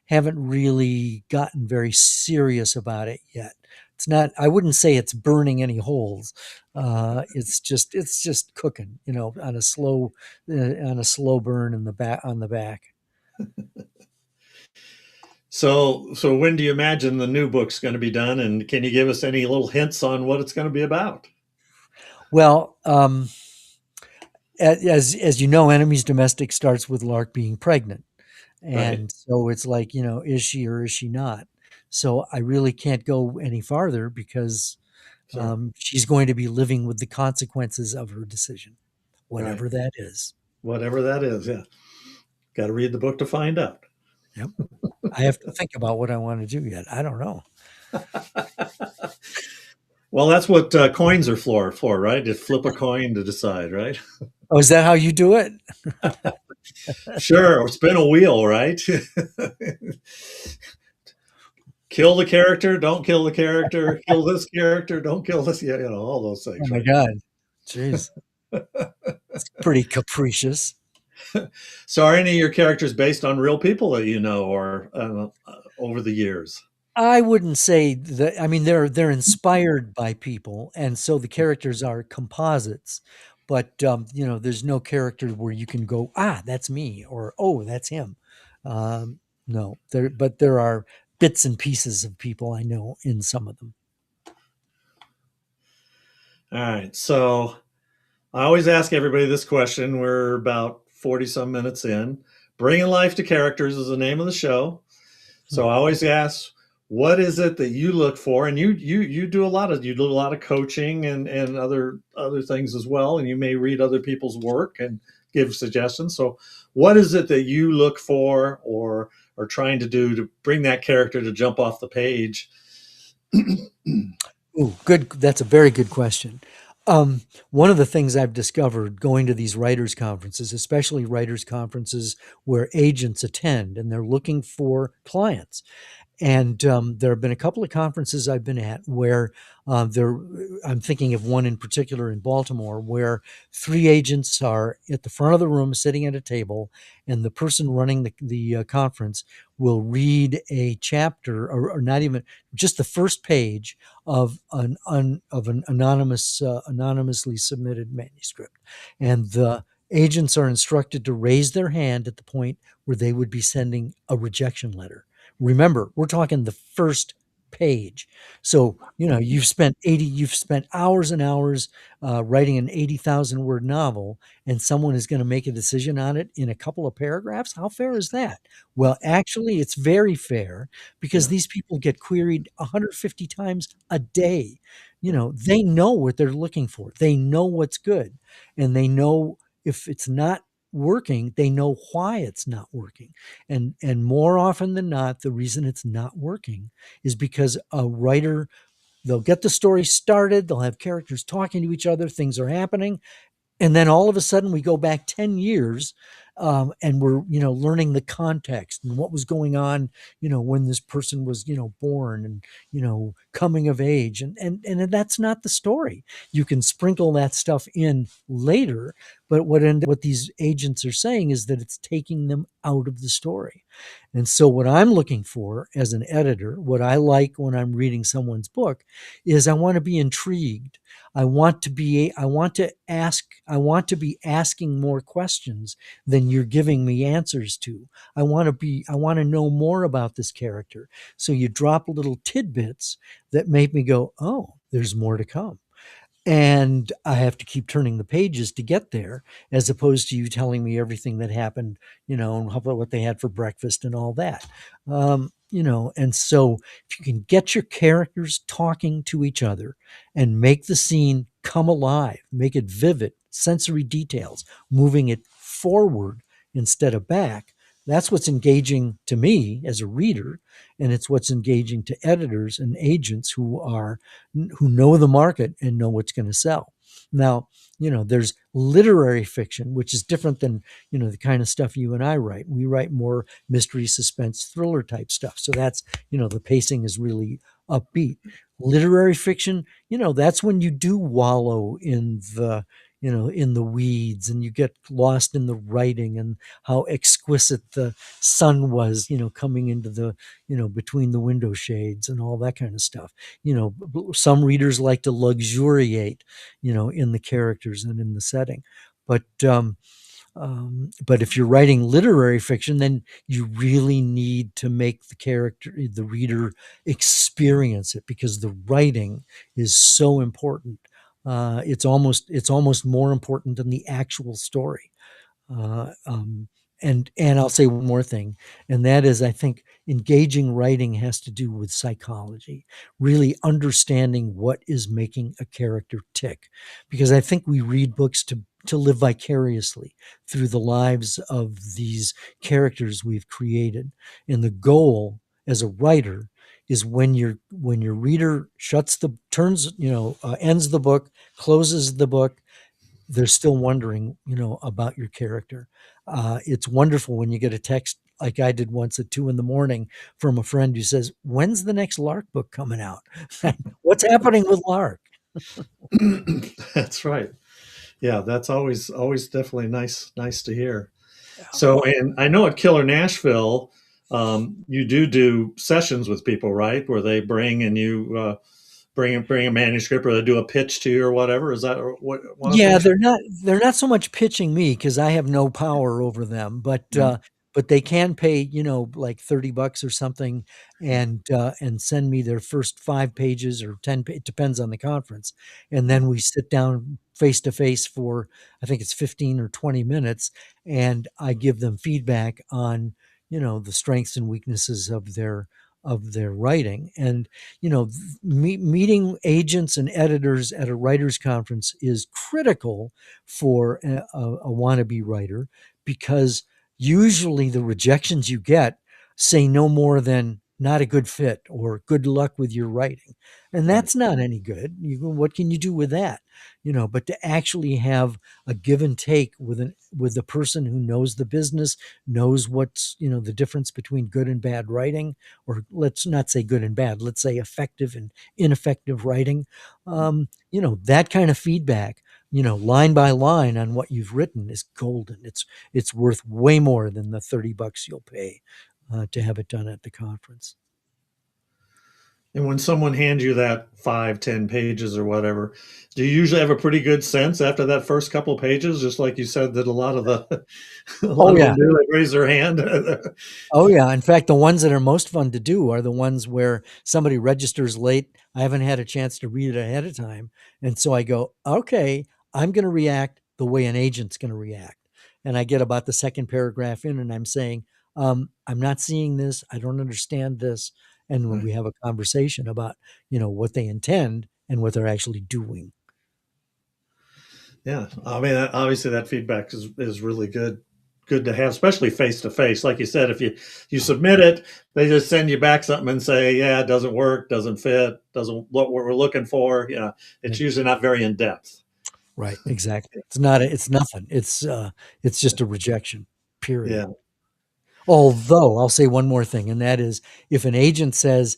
haven't really gotten very serious about it yet. It's not, I wouldn't say it's burning any holes. It's just cooking, on a slow burn in the back on the back. So when do you imagine the new book's going to be done? And can you give us any little hints on what it's going to be about? Well, as you know, Enemies Domestic starts with Lark being pregnant. Right. And so it's like, is she or is she not? So I really can't go any farther because Sure. she's going to be living with the consequences of her decision, Right. whatever that is. Whatever that is. Yeah. Got to read the book to find out. Yep. I have to think about what I want to do yet. I don't know. Well, that's what coins are for, right? Just flip a coin to decide, right? Oh, is that how you do it? Sure. Or spin a wheel, right? Kill the character, don't kill the character, kill this character, don't kill this, yeah, all those Oh things, my right? God. Jeez. It's pretty capricious. So, are any of your characters based on real people that you know or over the years? I wouldn't say that. I mean, they're inspired by people, and so the characters are composites. But there's no character where you can go, ah, that's me, or oh, that's him. No, there are bits and pieces of people I know in some of them. All right. So, I always ask everybody this question. We're about 40 some minutes in. Bringing life to characters is the name of the show. Hmm. So I always ask, what is it that you look for? And you do a lot of coaching and other things as well. And you may read other people's work and give suggestions. So what is it that you look for or are trying to do to bring that character to jump off the page? Ooh, good. That's a very good question. One of the things I've discovered going to these writers' conferences, especially writers' conferences where agents attend and they're looking for clients, and there have been a couple of conferences I've been at where there, I'm thinking of one in particular in Baltimore, where three agents are at the front of the room sitting at a table, and the person running the conference will read a chapter, or not even just the first page of an anonymously submitted manuscript, and the agents are instructed to raise their hand at the point where they would be sending a rejection letter. Remember, we're talking the first page. So, you've spent hours and hours writing an 80,000 word novel, and someone is going to make a decision on it in a couple of paragraphs. How fair is that? Well, actually, it's very fair because Yeah. these people get queried 150 times a day. They know what they're looking for, they know what's good, and they know if it's not working, they know why it's not working. And more often than not, the reason it's not working is because a writer, they'll get the story started, they'll have characters talking to each other, things are happening, and then all of a sudden we go back 10 years, and we're learning the context and what was going on, when this person was born, and coming of age, and that's not the story. You can sprinkle that stuff in later, but what these agents are saying is that it's taking them out of the story. And so what I'm looking for as an editor, what I like when I'm reading someone's book, is I want to be intrigued. I want to be asking more questions than you're giving me answers to. I want to know more about this character. So you drop little tidbits that make me go, "Oh, there's more to come." and I have to keep turning the pages to get there, as opposed to you telling me everything that happened, and how about what they had for breakfast and all that. And so if you can get your characters talking to each other and make the scene come alive, make it vivid, sensory details, moving it forward instead of back, that's what's engaging to me as a reader, and it's what's engaging to editors and agents who know the market and know what's going to sell. Now, there's literary fiction, which is different than, the kind of stuff you and I write. We write more mystery, suspense, thriller type stuff. So that's, the pacing is really upbeat. Literary fiction, that's when you do wallow in the weeds, and you get lost in the writing and how exquisite the sun was, coming into the, between the window shades and all that kind of stuff. Some readers like to luxuriate, in the characters and in the setting. But but if you're writing literary fiction, then you really need to make the reader experience it, because the writing is so important. It's almost more important than the actual story. Uh, um, and I'll say one more thing, and that is, I think engaging writing has to do with psychology, really understanding what is making a character tick, because I think we read books to live vicariously through the lives of these characters we've created, and the goal as a writer is when your reader ends the book, closes the book, they're still wondering, about your character. It's wonderful when you get a text like I did once at 2 a.m. from a friend who says, "When's the next Lark book coming out? What's happening with Lark?" That's right. Yeah, that's always definitely nice to hear. Yeah. So, and I know at Killer Nashville, you do sessions with people, right? Where they bring and you bring a manuscript, or they do a pitch to you or whatever. Is that what one of the Yeah, things? they're not so much pitching me because I have no power over them, but they can pay, like $30 or something, and send me their first 5 pages or 10. It depends on the conference, and then we sit down face to face for, I think it's 15 or 20 minutes, and I give them feedback on, the strengths and weaknesses of their writing. And meeting agents and editors at a writers conference is critical for a wannabe writer, because usually the rejections you get say no more than not a good fit or good luck with your writing, and Right. that's not any good. What can you do with that? But to actually have a give and take with the person who knows the business, knows what's, the difference between good and bad writing, or let's not say good and bad, let's say effective and ineffective writing. That kind of feedback, line by line on what you've written, is golden. It's worth way more than the $30 you'll pay to have it done at the conference. And when someone hands you that 5, 10 pages or whatever, do you usually have a pretty good sense after that first couple pages? Just like you said, that a lot of the a lot Oh of them yeah. do. They raise their hand. Oh yeah. In fact, the ones that are most fun to do are the ones where somebody registers late. I haven't had a chance to read it ahead of time. And so I go, okay, I'm going to react the way an agent's going to react. And I get about the second paragraph in and I'm saying, I'm not seeing this. I don't understand this. And when Right. we have a conversation about, what they intend and what they're actually doing. Yeah, I mean, obviously that feedback is really good to have, especially face to face. Like you said, if you submit it, they just send you back something and say, yeah, it doesn't work, doesn't fit, doesn't look what we're looking for. It's usually not very in depth. Right. Exactly. It's nothing. It's just a rejection, period. Yeah, Although I'll say one more thing, and that is, if an agent says,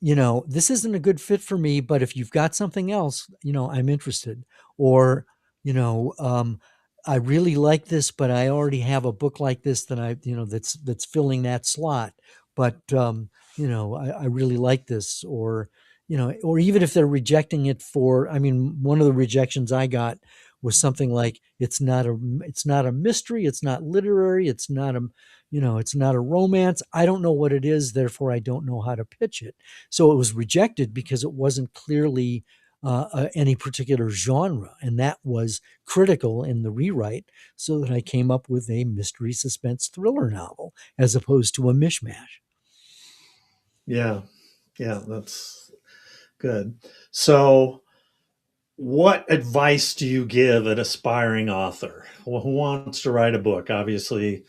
this isn't a good fit for me, but if you've got something else, I'm interested. Or, you know, um, I really like this, but I already have a book like this that's filling that slot. But, I really like this. Or even if they're rejecting it I mean, one of the rejections I got was something like, it's not a mystery. It's not literary. It's not a romance. I don't know what it is. Therefore, I don't know how to pitch it. So it was rejected because it wasn't clearly any particular genre. And that was critical in the rewrite so that I came up with a mystery suspense thriller novel as opposed to a mishmash. Yeah. Yeah. That's good. So, what advice do you give an aspiring author who wants to write a book? Obviously,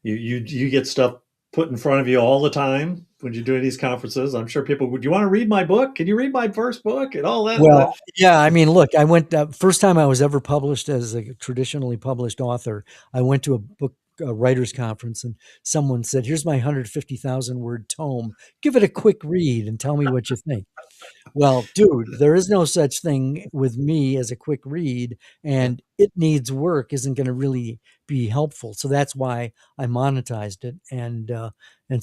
you get stuff put in front of you all the time when you're doing these conferences. I'm sure people would. You want to read my book? Can you read my first book and all that? Well, yeah, I mean, look, I went first time I was ever published as a traditionally published author. I went to a writers conference, and someone said, "Here's my 150,000 word tome. Give it a quick read and tell me what you think." Well, dude, there is no such thing with me as a quick read, Yeah, and it needs work isn't going to really be helpful. So that's why I monetized it, and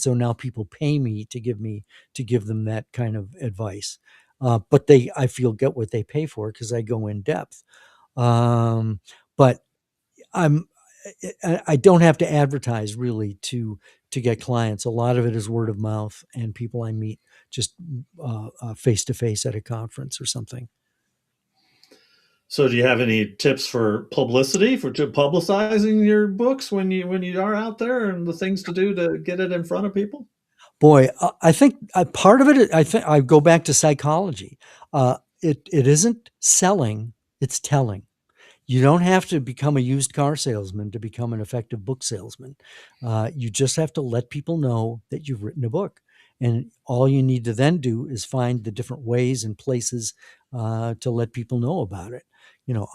so now people pay me to give them that kind of advice. But they, I feel, get what they pay for because I go in depth. Um, but I'm I don't have to advertise really to get clients. A lot of it is word of mouth and people I meet just face to face at a conference or something. so, do you have any tips for publicity for publicizing your books when you are out there, and the things to do to get it in front of people? Boy, I think part of it. I think I go back to psychology. It isn't selling; it's telling. You don't have to become a used car salesman to become an effective book salesman. You just have to let people know that you've written a book. And all you need to then do is find the different ways and places to let people know about it.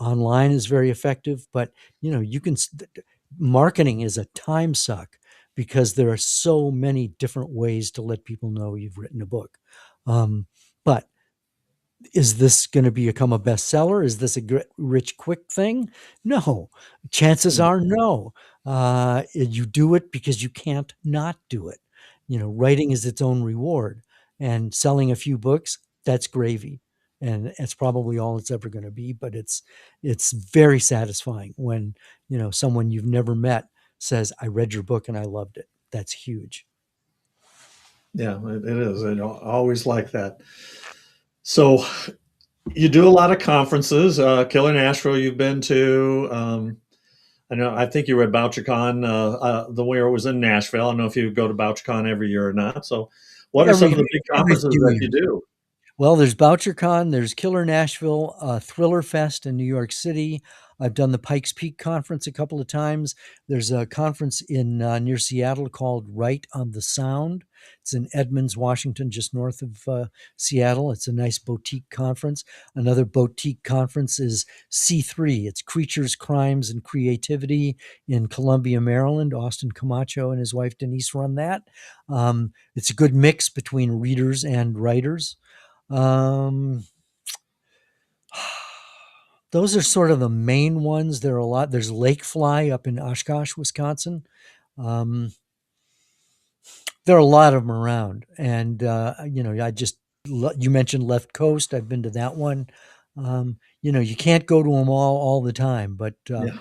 Online is very effective, but you can, marketing is a time suck because there are so many different ways to let people know you've written a book. Um, but is this going to become a bestseller? Is this a rich, quick thing? No. Chances Mm, are no. You do it because you can't not do it. Writing is its own reward, and selling a few books, that's gravy. And it's probably all it's ever going to be, but it's very satisfying when, someone you've never met says, "I read your book and I loved it." That's huge. yeah, it is. I always like that. So, you do a lot of conferences. Killer Nashville, you've been to. I know. I think you were at BoucherCon the year it was in Nashville. I don't know if you go to BoucherCon every year or not. So, what are some Every of the big every conferences few that you years. do? Well, there's BoucherCon, there's Killer Nashville, Thriller Fest in New York City. I've done the Pikes Peak conference a couple of times. There's a conference in near Seattle called Right on the Sound. It's in Edmonds, Washington, just north of Seattle. It's a nice boutique conference. Another boutique conference is C3. It's Creatures, Crimes, and Creativity in Columbia, Maryland. Austin Camacho and his wife Denise run that. It's a good mix between readers and writers. Um, those are sort of the main ones. There are a lot. There's Lake Fly up in Oshkosh, Wisconsin. Um, there are a lot of them around, and I just you mentioned Left Coast. I've been to that one. You can't go to them all the time, but Yeah,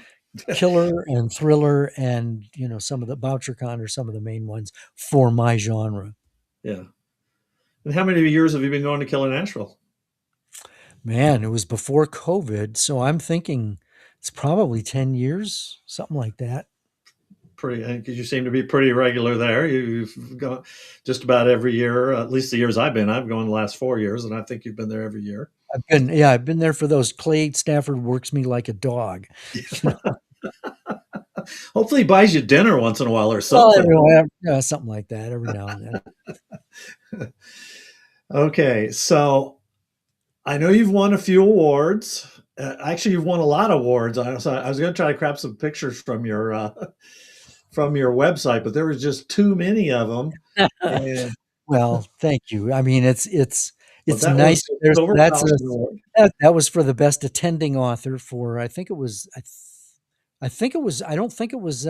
Killer and Thriller and some of the BoucherCon are some of the main ones for my genre. yeah. And how many years have you been going to Killer Nashville? Man, it was before COVID, so I'm thinking it's probably 10 years, something like that. Pretty, because you seem to be pretty regular there. You've gone just about every year, at least the years I've been. I've gone the last 4 years, and I think you've been there every year. I've been there for those. Clay Stafford works me like a dog. You know, Hopefully, he buys you dinner once in a while or well, something. yeah, something like that every now and then. Okay, so I know you've won a few awards. Actually, you've won a lot of awards. I was going to try to grab some pictures from your website, but there was just too many of them. And Well, thank you. I mean, but it's that was nice. the There's Silver that's a Falcon Award. that was for the best attending author for I think it was I think it was I don't think it was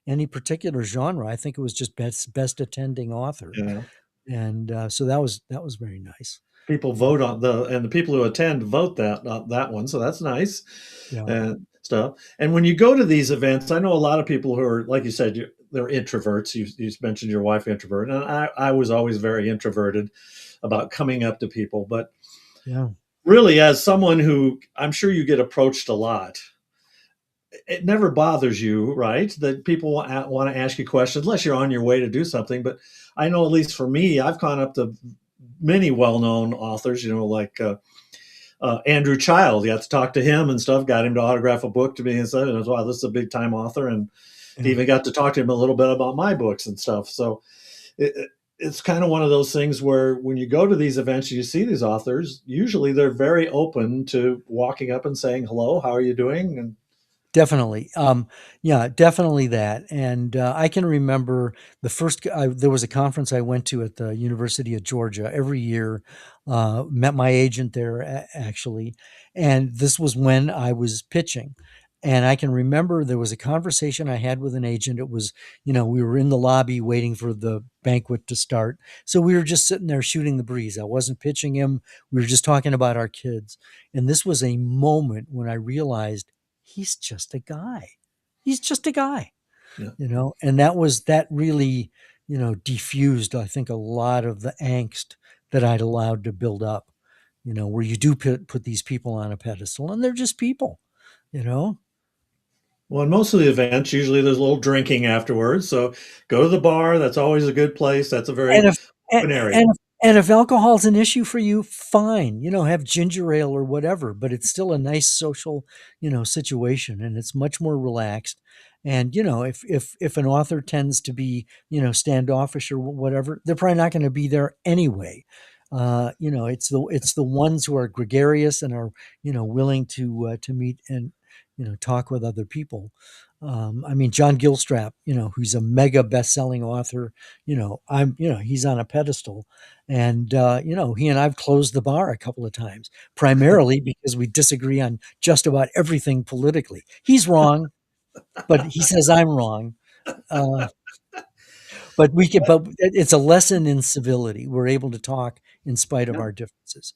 any particular genre. I think it was just best attending author, You know, and so that was very nice. people vote on the people who attend vote that one, so that's nice Yeah. and stuff. And when you go to these events, I know a lot of people who are like you said, they're introverts. You mentioned your wife introvert, and I was always very introverted about coming up to people, but Yeah. really, as someone who I'm sure you get approached a lot, it never bothers you, right? That people want to ask you questions unless you're on your way to do something. But I know, at least for me, I've gone up to many well-known authors, like Andrew Child. You got to talk to him and stuff. Got him to autograph a book to me and said, "Wow, this is a big-time author." And Yeah. even got to talk to him a little bit about my books and stuff. So it's kind of one of those things where when you go to these events, you see these authors. Usually, they're very open to walking up and saying, "Hello, how are you doing?" And Definitely. Yeah, definitely that. And I can remember there was a conference I went to at the University of Georgia every year. Met my agent there actually, and this was when I was pitching. And I can remember there was a conversation I had with an agent. It was, we were in the lobby waiting for the banquet to start. So we were just sitting there shooting the breeze. I wasn't pitching him. We were just talking about our kids. And this was a moment when I realized he's just a guy. He's just a guy, yeah. and that really, diffused, I think, a lot of the angst that I'd allowed to build up, where you do put these people on a pedestal and they're just people, you know? Well, in most of the events, usually there's a little drinking afterwards. So go to the bar. That's always a good place. That's a And very if and open area. and if and if alcohol's an issue for you, fine, have ginger ale or whatever, but it's still a nice social, situation, and it's much more relaxed. And, if an author tends to be, standoffish or whatever, they're probably not gonna be there anyway. It's the ones who are gregarious and are, willing to meet and, talk with other people. I mean, John Gilstrap, who's a mega best-selling author, he's on a pedestal. And, he and I've closed the bar a couple of times, primarily because we disagree on just about everything politically. He's wrong, but he says I'm wrong. Uh, but it's a lesson in civility. We're able to talk in spite of Yeah. our differences.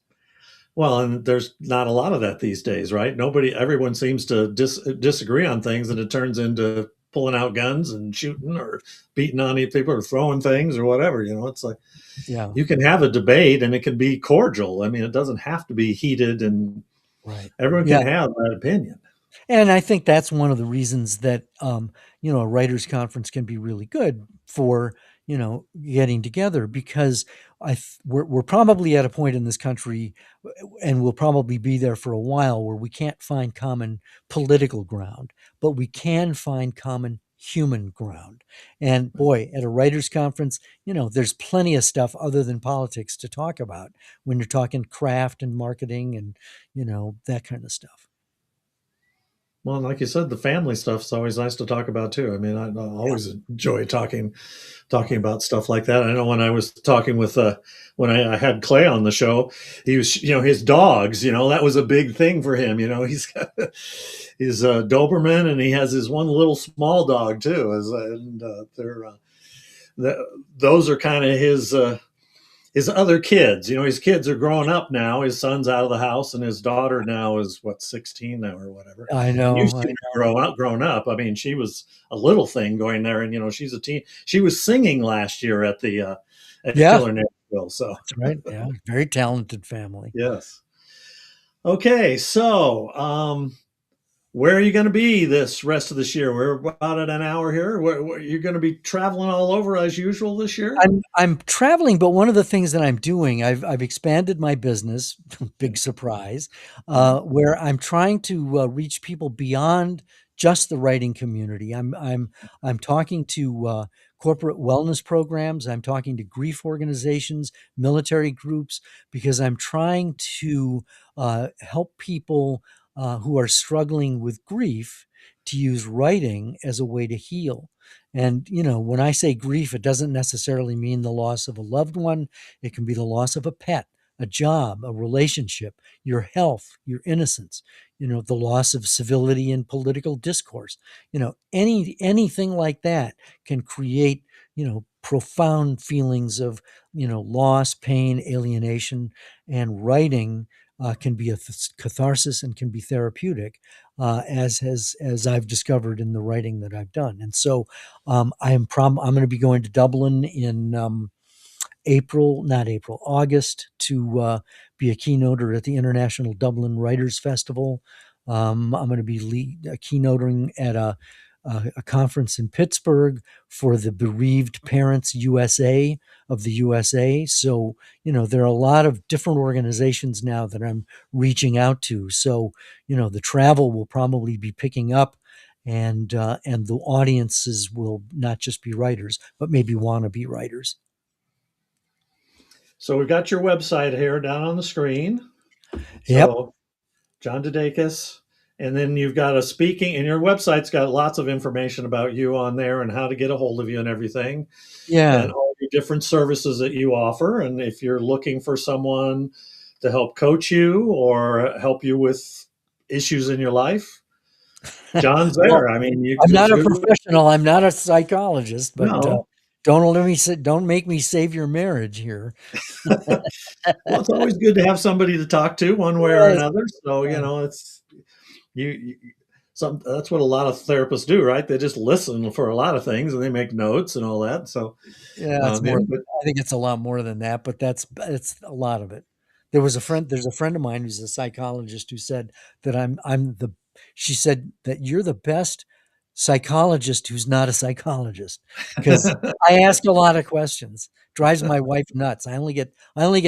Well, and there's not a lot of that these days, right? Everyone seems to disagree on things, and it turns into pulling out guns and shooting or beating on people or throwing things or whatever. It's like Yeah, you can have a debate and it can be cordial. I mean, it doesn't have to be heated, and right. everyone can Yeah. have that opinion. And I think that's one of the reasons that a writers' conference can be really good for getting together, because we're probably at a point in this country, and we'll probably be there for a while, where we can't find common political ground, but we can find common human ground. And boy, at a writers' conference, there's plenty of stuff other than politics to talk about when you're talking craft and marketing and that kind of stuff. Well, like you said, the family stuff's always nice to talk about too. I mean, I always enjoy talking about stuff like that. I know when I was talking with when I had Clay on the show, he was his dogs. That was a big thing for him. He's got his Doberman, and he has his one little small dog too. And those are kind of his other kids. His kids are growing up now. His son's out of the house, and his daughter now is what, 16 now or whatever. I And you know. see her grown up. I mean, she was a little thing going there, and she's a teen. She was singing last year at Yeah, Killer Nashville. So that's right. Yeah, very talented family. yes. Okay, so where are you going to be this rest of this year? We're about at an hour here. You're going to be traveling all over as usual this year? I'm traveling, but one of the things that I'm doing, I've expanded my business, big surprise, Yeah. where I'm trying to reach people beyond just the writing community. I'm talking to corporate wellness programs. I'm talking to grief organizations, military groups, because I'm trying to help people who are struggling with grief to use writing as a way to heal. And, when I say grief, it doesn't necessarily mean the loss of a loved one. It can be the loss of a pet, a job, a relationship, your health, your innocence, the loss of civility in political discourse. Anything like that can create, profound feelings of, loss, pain, alienation, and writing can be a catharsis and can be therapeutic, as I've discovered in the writing that I've done. And so I'm going to be going to Dublin in August to be a keynoter at the International Dublin Writers Festival. I'm going to be keynoting at a conference in Pittsburgh for the Bereaved Parents USA of the USA. So, there are a lot of different organizations now that I'm reaching out to. So, the travel will probably be picking up, and the audiences will not just be writers, but maybe want to be writers. So we've got your website here down on the screen. Yep. So John DeDakis. And then you've got a speaking, and your website's got lots of information about you on there and how to get a hold of you and everything, Yeah. and all the different services that you offer. And if you're looking for someone to help coach you or help you with issues in your life, John's Well, there. I mean, I'm not a you professional. I'm not a psychologist, but no. don't make me save your marriage here. Well, it's always good to have somebody to talk to one way or Yes. another. So, Yeah. it's you some that's what a lot of therapists do, right? They just listen for a lot of things and they make notes and all that. So, Yeah, it's more. but I think it's a lot more than that, but it's a lot of it. There's a friend of mine who's a psychologist who said that she said that you're the best psychologist who's not a psychologist, because I ask a lot of questions. Drives my wife nuts. I only get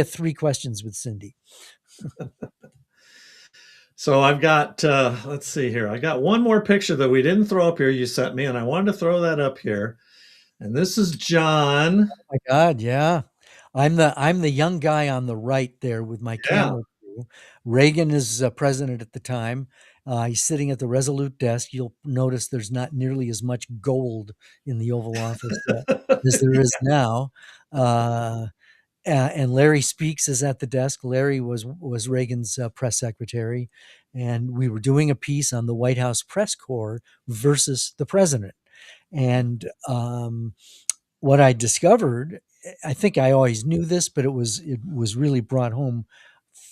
3 questions with Cindy. so I've got let's see here. I got one more picture that we didn't throw up here you sent me, and I wanted to throw that up here. And this is John. My God, yeah. I'm the young guy on the right there with my Yeah. camera crew. Reagan is president at the time. He's sitting at the Resolute desk. You'll notice there's not nearly as much gold in the Oval Office as there is now. And Larry Speaks is at the desk. Larry was Reagan's press secretary, and we were doing a piece on the White House press corps versus the president. And what I discovered, I think I always knew this, but it was really brought home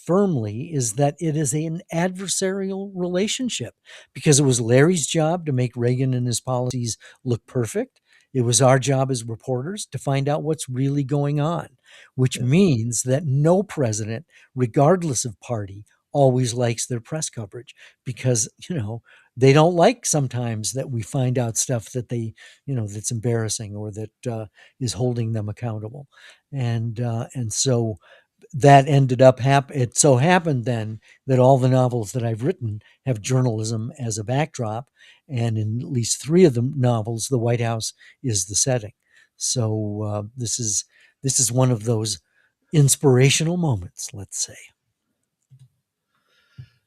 firmly, is that it is an adversarial relationship, because it was Larry's job to make Reagan and his policies look perfect. It was our job as reporters to find out what's really going on, which Yeah. means that no president, regardless of party, always likes their press coverage, because, they don't like sometimes that we find out stuff that that's embarrassing, or that is holding them accountable. And so that ended up it so happened then that all the novels that I've written have journalism as a backdrop, and in at least 3 of the novels, the White House is the setting. So this is one of those inspirational moments, let's say.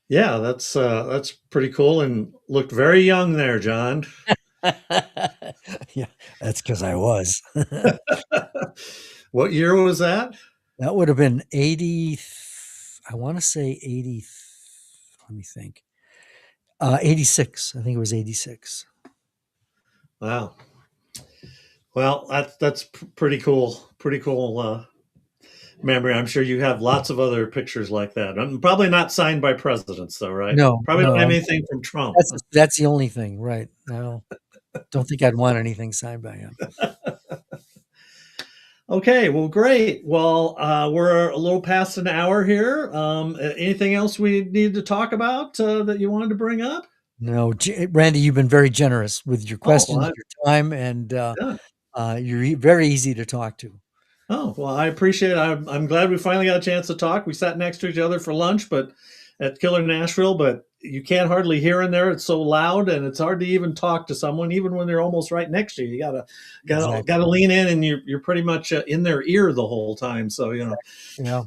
Yeah, that's pretty cool and looked very young there, John. Yeah, that's because I was. What year was that? That would have been 80. I want to say 80. Let me think. 86. I think it was 86. Wow. Well, that's pretty cool. Pretty cool memory. I'm sure you have lots of other pictures like that. Probably not signed by presidents, though, right? No, Probably don't no, have anything from Trump. that's the only thing, right? No, don't think I'd want anything signed by him. Okay, well, great. Well, we're a little past an hour here. Anything else we need to talk about that you wanted to bring up? No, Randy, you've been very generous with your Oh, questions, your time, and yeah. you're very easy to talk to. Oh, well, I appreciate it. I'm glad we finally got a chance to talk. We sat next to each other for lunch, but at Killer Nashville, but you can't hardly hear in there. It's so loud, and it's hard to even talk to someone, even when they're almost right next to you. You gotta Exactly. lean in, and you're pretty much in their ear the whole time. So Yeah.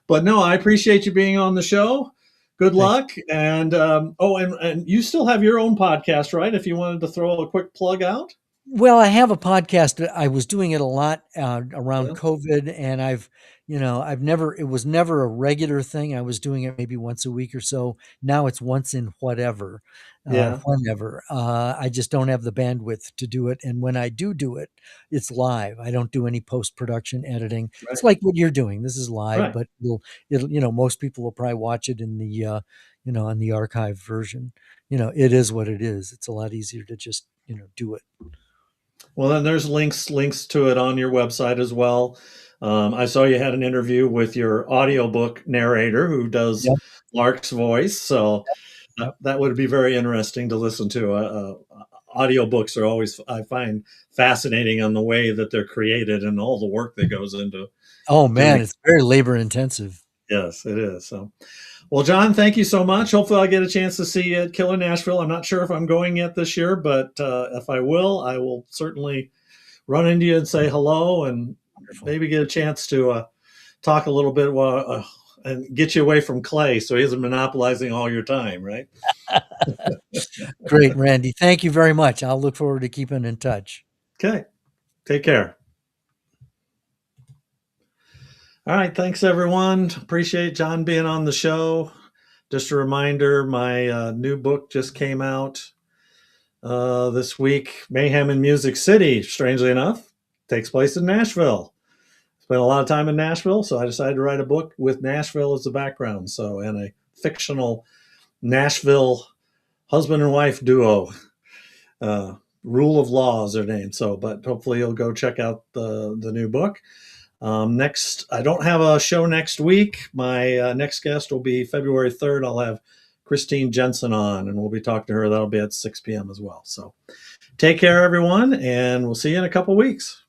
but no, I appreciate you being on the show. Good Thank luck, and and you still have your own podcast, right? If you wanted to throw a quick plug out. Well, I have a podcast. I was doing it a lot around Yeah. COVID, and it was never a regular thing. I was doing it maybe once a week or so. Now it's once in Yeah. whenever. I just don't have the bandwidth to do it. And when I do it, it's live. I don't do any post-production editing. Right. It's like what you're doing. This is live, Right. but most people will probably watch it in the, on the archive version. It is what it is. It's a lot easier to just, do it. Well, then there's links to it on your website as well. I saw you had an interview with your audiobook narrator who does Yep, Lark's voice, so yep. that would be very interesting to listen to. Audiobooks are always, I find, fascinating on the way that they're created and all the work that goes into Oh, doing. man, it's very labor intensive. Yes, it is. So, well, John, thank you so much. Hopefully, I'll get a chance to see you at Killer Nashville. I'm not sure if I'm going yet this year, but if I will certainly run into you and say hello, and Wonderful. maybe get a chance to talk a little bit and get you away from Clay so he isn't monopolizing all your time, right? Great, Randy. Thank you very much. I'll look forward to keeping in touch. Okay, take care. All right, thanks everyone. Appreciate John being on the show. Just a reminder, my new book just came out this week, Mayhem in Music City. Strangely enough, takes place in Nashville. Spent a lot of time in Nashville, so I decided to write a book with Nashville as the background. So, and a fictional Nashville husband and wife duo. Uh, Rule of Law is their name. So, but hopefully you'll go check out the new book. Next, I don't have a show next week. My next guest will be February 3rd. I'll have Christine Jensen on, and we'll be talking to her. That'll be at 6 p.m. as well. So take care, everyone, and we'll see you in a couple weeks.